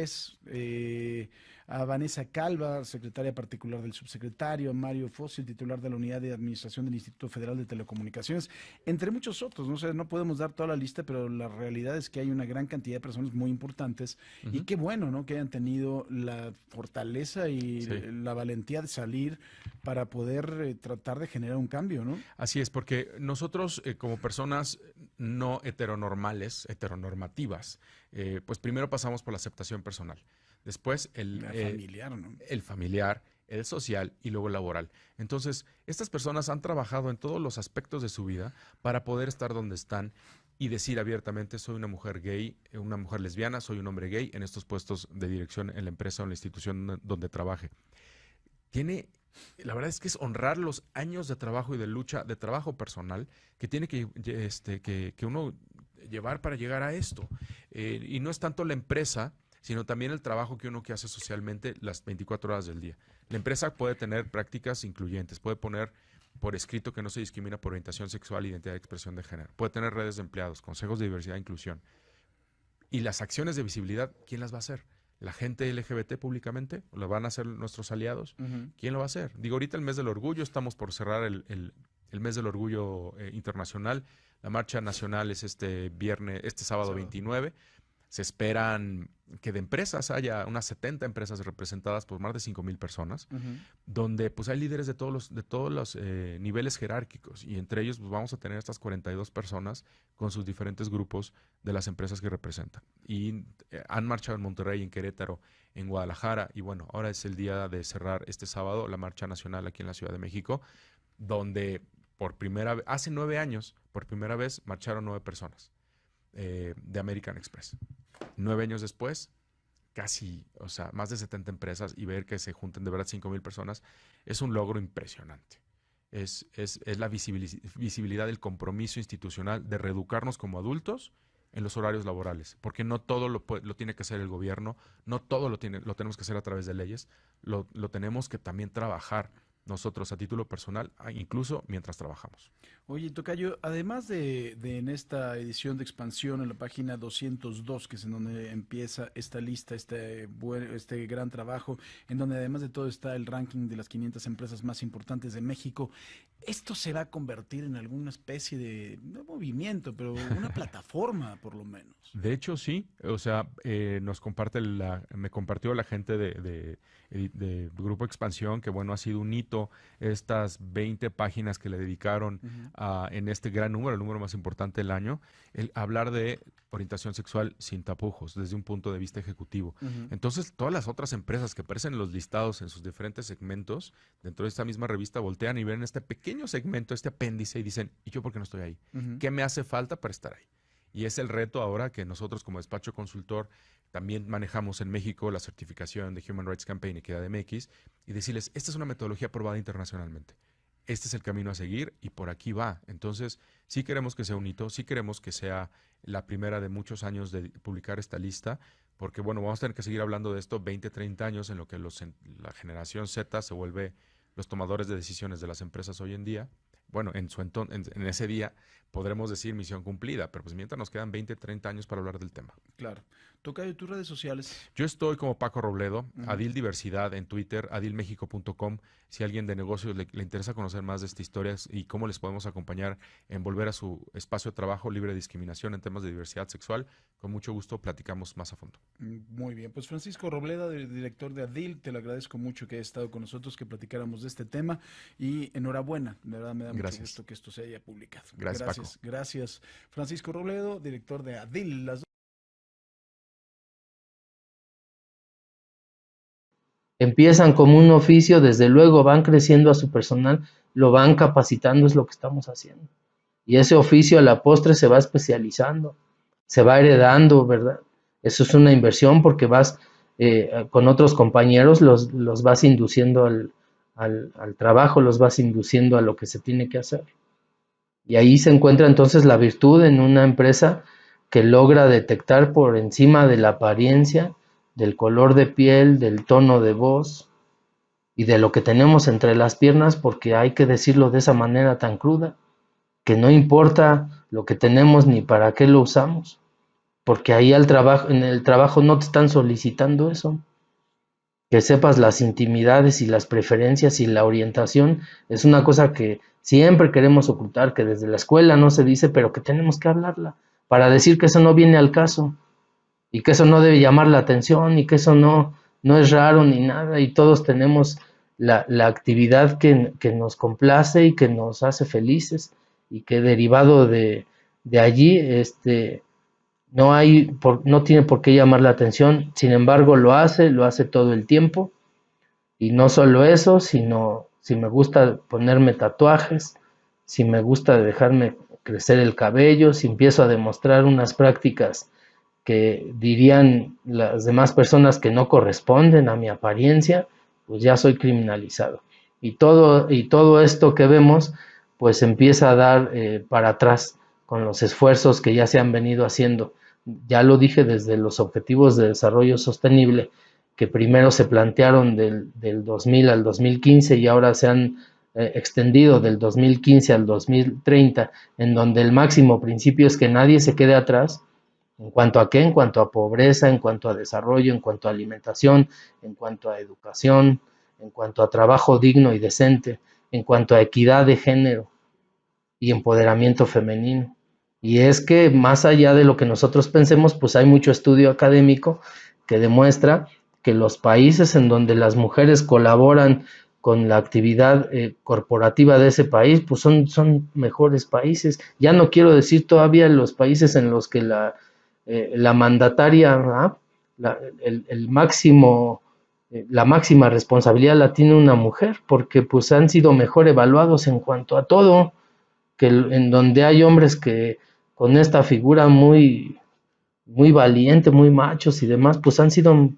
A Vanessa Calva, secretaria particular del subsecretario, a Mario Fósil, titular de la Unidad de Administración del Instituto Federal de Telecomunicaciones, entre muchos otros, ¿no? O sea, no podemos dar toda la lista, pero la realidad es que hay una gran cantidad de personas muy importantes y qué bueno, ¿no? Que hayan tenido la fortaleza y la valentía de salir para poder tratar de generar un cambio, ¿no? Así es, porque nosotros como personas no heteronormativas, pues primero pasamos por la aceptación personal, después el familiar, ¿no? El familiar, el social y luego el laboral. Entonces, estas personas han trabajado en todos los aspectos de su vida para poder estar donde están y decir abiertamente, soy una mujer gay, una mujer lesbiana, soy un hombre gay en estos puestos de dirección en la empresa o en la institución donde trabaje. La verdad es que es honrar los años de trabajo y de lucha, de trabajo personal que tiene que uno llevar para llegar a esto. Y no es tanto la empresa, sino también el trabajo que uno que hace socialmente las 24 horas del día. La empresa puede tener prácticas incluyentes, puede poner por escrito que no se discrimina por orientación sexual, identidad de expresión de género, puede tener redes de empleados, consejos de diversidad e inclusión. Y las acciones de visibilidad, ¿quién las va a hacer? ¿La gente LGBT públicamente? ¿Lo van a hacer nuestros aliados? ¿Quién lo va a hacer? Digo, ahorita el mes del orgullo, estamos por cerrar el mes del orgullo internacional. La marcha nacional es este sábado 29. Se esperan que de empresas haya unas 70 empresas representadas por más de 5,000 personas, donde pues hay líderes de todos los niveles jerárquicos y entre ellos pues, vamos a tener estas 42 personas con sus diferentes grupos de las empresas que representan. Y han marchado en Monterrey, en Querétaro, en Guadalajara y bueno, ahora es el día de cerrar este sábado la marcha nacional aquí en la Ciudad de México, donde hace 9 años, por primera vez marcharon 9 personas de American Express. 9 años después, más de 70 empresas y ver que se junten de verdad 5,000 personas es un logro impresionante. Es la visibilidad del compromiso institucional de reeducarnos como adultos en los horarios laborales, porque no todo lo tiene que hacer el gobierno, no todo lo tenemos que hacer a través de leyes, lo tenemos que también trabajar nosotros a título personal, incluso mientras trabajamos. Oye, tocayo, además de en esta edición de expansión en la página 202, que es en donde empieza esta lista, este gran trabajo, en donde además de todo está el ranking de las 500 empresas más importantes de México, ¿esto se va a convertir en alguna especie de no movimiento, pero una plataforma por lo menos? De hecho, sí. O sea, me compartió la gente de Grupo Expansión que, bueno, ha sido un hito estas 20 páginas que le dedicaron en este gran número, el número más importante del año, el hablar de orientación sexual sin tapujos, desde un punto de vista ejecutivo. Entonces, todas las otras empresas que aparecen en los listados en sus diferentes segmentos, dentro de esta misma revista, voltean y ven este pequeño segmento, este apéndice, y dicen, ¿y yo por qué no estoy ahí? ¿Qué me hace falta para estar ahí? Y es el reto ahora que nosotros como despacho consultor también manejamos en México la certificación de Human Rights Campaign Equidad MX y decirles, esta es una metodología aprobada internacionalmente. Este es el camino a seguir y por aquí va. Entonces, sí queremos que sea un hito, sí queremos que sea la primera de muchos años de publicar esta lista, porque bueno, vamos a tener que seguir hablando de esto 20, 30 años en lo que la generación Z se vuelve los tomadores de decisiones de las empresas hoy en día. Bueno, en ese día podremos decir misión cumplida, pero pues mientras nos quedan 20, 30 años para hablar del tema. Claro. Tocayo, tus redes sociales. Yo estoy como Paco Robledo, Adil Diversidad en Twitter, adilmexico.com. Si a alguien de negocios le interesa conocer más de esta historia y cómo les podemos acompañar en volver a su espacio de trabajo libre de discriminación en temas de diversidad sexual, con mucho gusto platicamos más a fondo. Muy bien, pues Francisco Robledo, director de Adil, te lo agradezco mucho que hayas estado con nosotros, que platicáramos de este tema y enhorabuena, de verdad me da mucho gusto que esto se haya publicado. Gracias, Paco. Gracias. Francisco Robledo, director de Adil. Empiezan como un oficio, desde luego van creciendo a su personal, lo van capacitando, es lo que estamos haciendo. Y ese oficio a la postre se va especializando, se va heredando, ¿verdad? Eso es una inversión porque vas con otros compañeros, los vas induciendo al trabajo, los vas induciendo a lo que se tiene que hacer. Y ahí se encuentra entonces la virtud en una empresa que logra detectar por encima de la apariencia, del color de piel, del tono de voz y de lo que tenemos entre las piernas, porque hay que decirlo de esa manera tan cruda, que no importa lo que tenemos ni para qué lo usamos, porque ahí en el trabajo no te están solicitando eso. Que sepas las intimidades y las preferencias y la orientación es una cosa que siempre queremos ocultar, que desde la escuela no se dice, pero que tenemos que hablarla para decir que eso no viene al caso y que eso no debe llamar la atención y que eso no es raro ni nada, y todos tenemos la actividad que nos complace y que nos hace felices, y que derivado de allí no tiene por qué llamar la atención. Sin embargo lo hace todo el tiempo. Y no solo eso, sino si me gusta ponerme tatuajes, si me gusta dejarme crecer el cabello, si empiezo a demostrar unas prácticas que dirían las demás personas que no corresponden a mi apariencia, pues ya soy criminalizado. Y todo esto que vemos, pues empieza a dar para atrás con los esfuerzos que ya se han venido haciendo. Ya lo dije desde los Objetivos de Desarrollo Sostenible, que primero se plantearon del 2000 al 2015 y ahora se han extendido del 2015 al 2030, en donde el máximo principio es que nadie se quede atrás. ¿En cuanto a qué? En cuanto a pobreza, en cuanto a desarrollo, en cuanto a alimentación, en cuanto a educación, en cuanto a trabajo digno y decente, en cuanto a equidad de género y empoderamiento femenino. Y es que más allá de lo que nosotros pensemos, pues hay mucho estudio académico que demuestra que los países en donde las mujeres colaboran con la actividad corporativa de ese país, pues son mejores países. Ya no quiero decir todavía los países en los que la mandataria, la máxima responsabilidad la tiene una mujer, porque pues han sido mejor evaluados en cuanto a todo, que en donde hay hombres que con esta figura muy, muy valiente, muy machos y demás, pues han sido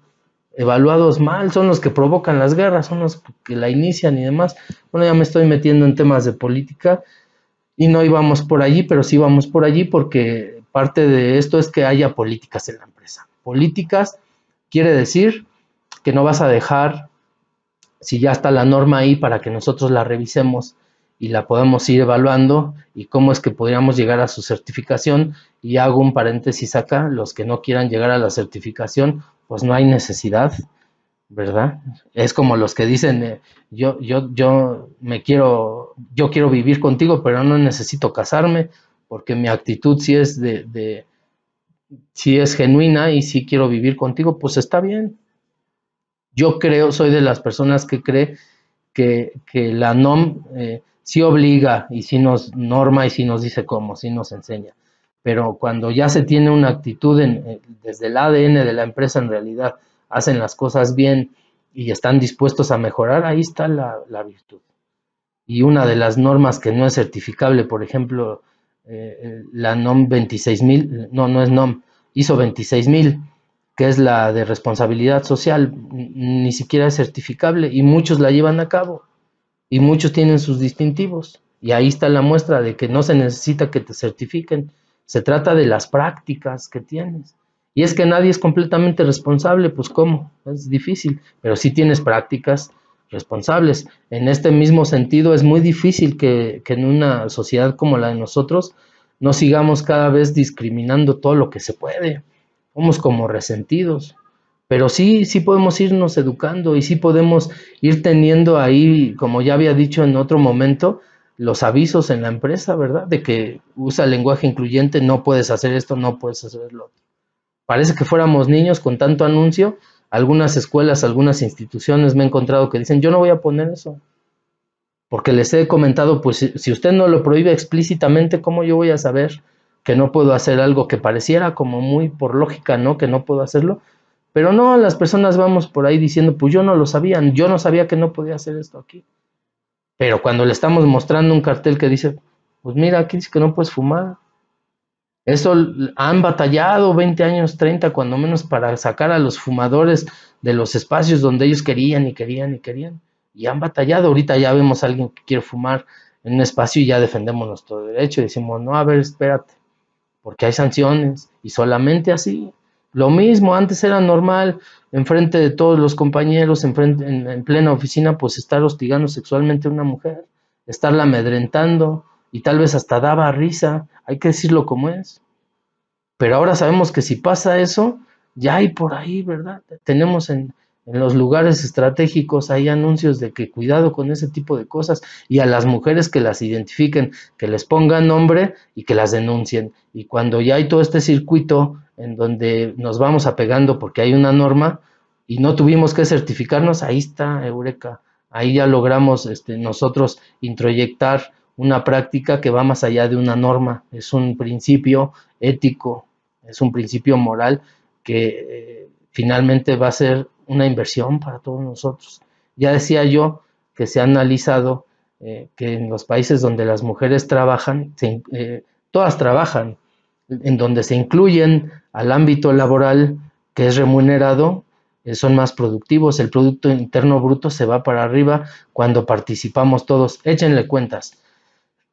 evaluados mal, son los que provocan las guerras, son los que la inician y demás. Bueno, ya me estoy metiendo en temas de política y no íbamos por allí, pero sí vamos por allí porque parte de esto es que haya políticas en la empresa. Políticas quiere decir que no vas a dejar si ya está la norma ahí para que nosotros la revisemos y la podemos ir evaluando y cómo es que podríamos llegar a su certificación. Y hago un paréntesis acá, los que no quieran llegar a la certificación, pues no hay necesidad, ¿verdad? Es como los que dicen, yo quiero vivir contigo, pero no necesito casarme, porque mi actitud sí es sí es genuina y sí quiero vivir contigo, pues está bien. Yo soy de las personas que cree que la NOM sí obliga y sí nos norma y sí nos dice cómo, sí nos enseña. Pero cuando ya se tiene una actitud desde el ADN de la empresa, en realidad hacen las cosas bien y están dispuestos a mejorar, ahí está la virtud. Y una de las normas que no es certificable, por ejemplo, la NOM 26.000, no es NOM, ISO 26.000, que es la de responsabilidad social, ni siquiera es certificable y muchos la llevan a cabo y muchos tienen sus distintivos. Y ahí está la muestra de que no se necesita que te certifiquen, se trata de las prácticas que tienes. Y es que nadie es completamente responsable, pues ¿cómo? Es difícil, pero sí tienes prácticas responsables. En este mismo sentido, es muy difícil que en una sociedad como la de nosotros no sigamos cada vez discriminando todo lo que se puede. Somos como resentidos, pero sí podemos irnos educando y sí podemos ir teniendo ahí, como ya había dicho en otro momento, los avisos en la empresa, ¿verdad? De que usa lenguaje incluyente, no puedes hacer esto, no puedes hacerlo. Parece que fuéramos niños con tanto anuncio. Algunas escuelas, algunas instituciones me he encontrado que dicen, yo no voy a poner eso. Porque les he comentado, pues si usted no lo prohíbe explícitamente, ¿cómo yo voy a saber que no puedo hacer algo que pareciera como muy por lógica, ¿no? Que no puedo hacerlo. Pero no, las personas vamos por ahí diciendo, pues yo no lo sabía, yo no sabía que no podía hacer esto aquí. Pero cuando le estamos mostrando un cartel que dice, pues mira, aquí dice que no puedes fumar. Eso han batallado 20 años, 30 cuando menos para sacar a los fumadores de los espacios donde ellos querían y querían y querían. Y han batallado. Ahorita ya vemos a alguien que quiere fumar en un espacio y ya defendemos nuestro derecho. Y decimos, no, a ver, espérate, porque hay sanciones. Y solamente así. Lo mismo, antes era normal, enfrente de todos los compañeros, en plena oficina, pues estar hostigando sexualmente a una mujer, estarla amedrentando, y tal vez hasta daba risa, hay que decirlo como es. Pero ahora sabemos que si pasa eso, ya hay por ahí, ¿verdad? Tenemos en los lugares estratégicos, hay anuncios de que cuidado con ese tipo de cosas, y a las mujeres que las identifiquen, que les pongan nombre y que las denuncien. Y cuando ya hay todo este circuito en donde nos vamos apegando porque hay una norma y no tuvimos que certificarnos, ahí está, eureka. Ahí ya logramos nosotros introyectar una práctica que va más allá de una norma, es un principio ético, es un principio moral que finalmente va a ser una inversión para todos nosotros. Ya decía yo que se ha analizado que en los países donde las mujeres trabajan, todas trabajan, en donde se incluyen al ámbito laboral que es remunerado, son más productivos, el Producto Interno Bruto se va para arriba cuando participamos todos. Échenle cuentas.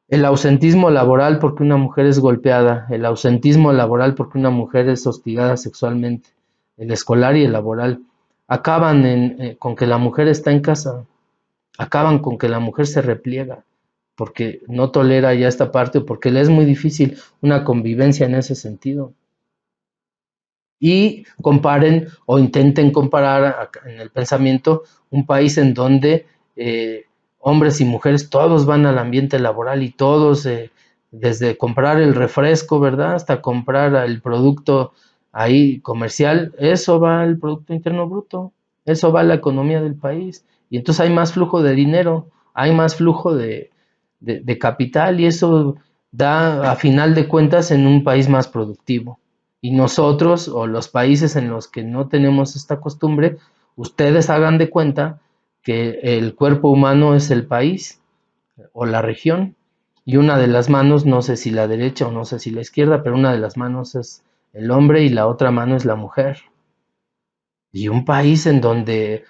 El ausentismo laboral porque una mujer es golpeada, el ausentismo laboral porque una mujer es hostigada sexualmente, el escolar y el laboral, acaban con que la mujer está en casa, acaban con que la mujer se repliega, porque no tolera ya esta parte o porque le es muy difícil una convivencia en ese sentido. Y comparen o intenten comparar en el pensamiento un país en donde hombres y mujeres todos van al ambiente laboral y todos, desde comprar el refresco, ¿verdad? Hasta comprar el producto ahí comercial, eso va al Producto Interno Bruto, eso va a la economía del país. Y entonces hay más flujo de dinero, hay más flujo de capital y eso da a final de cuentas en un país más productivo. Y nosotros o los países en los que no tenemos esta costumbre, ustedes hagan de cuenta que el cuerpo humano es el país o la región y una de las manos, no sé si la derecha o no sé si la izquierda, pero una de las manos es el hombre y la otra mano es la mujer. Y un país en donde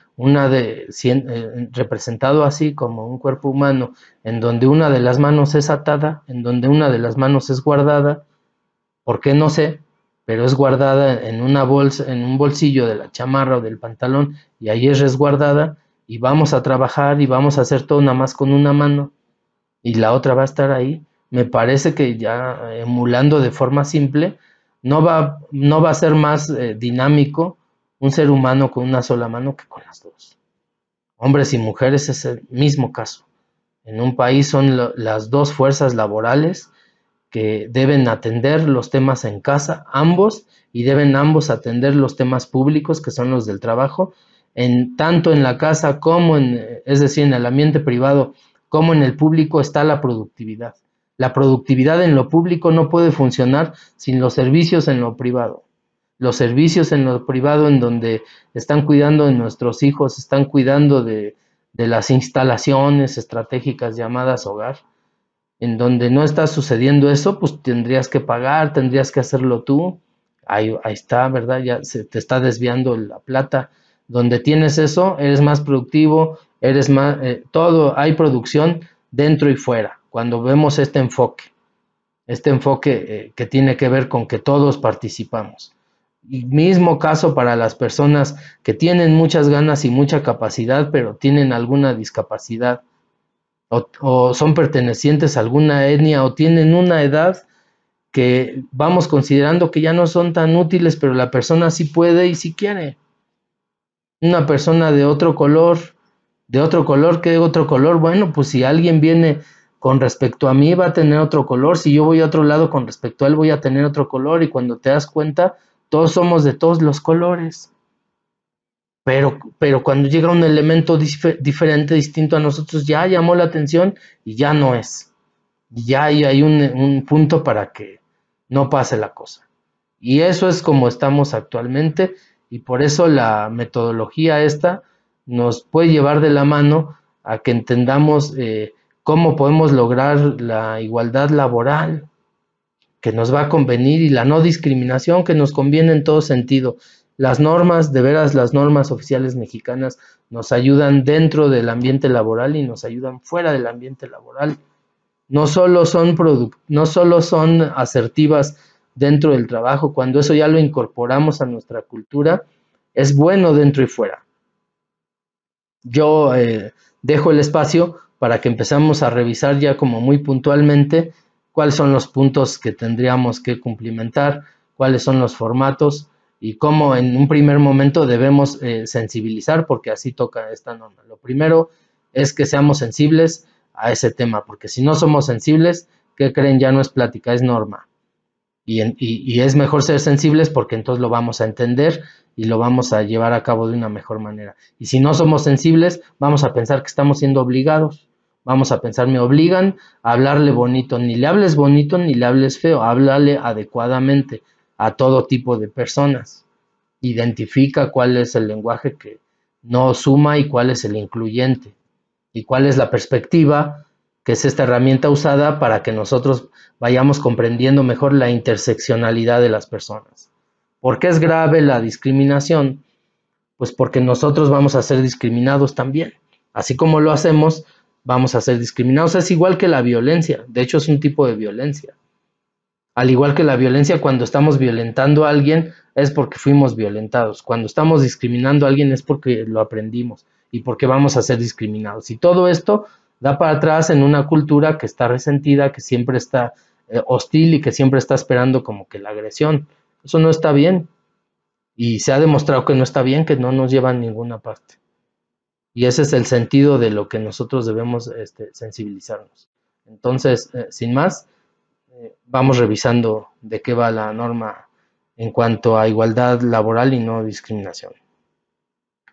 representado así como un cuerpo humano, en donde una de las manos es atada, en donde una de las manos es guardada, ¿por qué no sé? Pero es guardada en una bolsa, en un bolsillo de la chamarra o del pantalón, y ahí es resguardada, y vamos a trabajar y vamos a hacer todo nada más con una mano y la otra va a estar ahí. Me parece que ya emulando de forma simple, no va a ser más dinámico un ser humano con una sola mano que con las dos. Hombres y mujeres es el mismo caso. En un país son las dos fuerzas laborales que deben atender los temas en casa, ambos, y deben ambos atender los temas públicos, que son los del trabajo, tanto en la casa como es decir, en el ambiente privado, como en el público está la productividad. La productividad en lo público no puede funcionar sin los servicios en lo privado. Los servicios en lo privado en donde están cuidando de nuestros hijos, están cuidando de las instalaciones estratégicas llamadas hogar, en donde no está sucediendo eso, pues tendrías que pagar, tendrías que hacerlo tú. Ahí está, ¿verdad? Ya se te está desviando la plata. Donde tienes eso, eres más productivo, eres más, todo, hay producción dentro y fuera. Cuando vemos este enfoque que tiene que ver con que todos participamos. Y mismo caso para las personas que tienen muchas ganas y mucha capacidad, pero tienen alguna discapacidad, o son pertenecientes a alguna etnia, o tienen una edad que vamos considerando que ya no son tan útiles, pero la persona sí puede y sí quiere. Una persona de otro color, ¿qué otro color? Bueno, pues si alguien viene con respecto a mí va a tener otro color, si yo voy a otro lado con respecto a él voy a tener otro color, y cuando te das cuenta, todos somos de todos los colores. Pero cuando llega un elemento diferente, distinto a nosotros, ya llamó la atención y ya no es. Ya hay un punto para que no pase la cosa. Y eso es como estamos actualmente, y por eso la metodología esta nos puede llevar de la mano a que entendamos cómo podemos lograr la igualdad laboral que nos va a convenir y la no discriminación que nos conviene en todo sentido. Las normas, de veras, las normas oficiales mexicanas nos ayudan dentro del ambiente laboral y nos ayudan fuera del ambiente laboral. No solo son asertivas dentro del trabajo, cuando eso ya lo incorporamos a nuestra cultura, es bueno dentro y fuera. Yo dejo el espacio para que empezamos a revisar ya como muy puntualmente cuáles son los puntos que tendríamos que cumplimentar, cuáles son los formatos y cómo en un primer momento debemos sensibilizar, porque así toca esta norma. Lo primero es que seamos sensibles a ese tema, porque si no somos sensibles, ¿qué creen? Ya no es plática, es norma. Y es mejor ser sensibles porque entonces lo vamos a entender y lo vamos a llevar a cabo de una mejor manera. Y si no somos sensibles, vamos a pensar que estamos siendo obligados. Vamos a pensar, me obligan a hablarle bonito. Ni le hables bonito ni le hables feo, háblale adecuadamente a todo tipo de personas. Identifica cuál es el lenguaje que no suma y cuál es el incluyente. Y cuál es la perspectiva, que es esta herramienta usada para que nosotros vayamos comprendiendo mejor la interseccionalidad de las personas. ¿Por qué es grave la discriminación? Pues porque nosotros vamos a ser discriminados también. Así como lo hacemos, vamos a ser discriminados. Es igual que la violencia. De hecho, es un tipo de violencia. Al igual que la violencia, cuando estamos violentando a alguien, es porque fuimos violentados. Cuando estamos discriminando a alguien es porque lo aprendimos y porque vamos a ser discriminados. Y todo esto da para atrás en una cultura que está resentida, que siempre está hostil y que siempre está esperando como que la agresión. Eso no está bien. Y se ha demostrado que no está bien, que no nos lleva a ninguna parte. Y ese es el sentido de lo que nosotros debemos sensibilizarnos. Entonces, sin más, vamos revisando de qué va la norma en cuanto a igualdad laboral y no discriminación.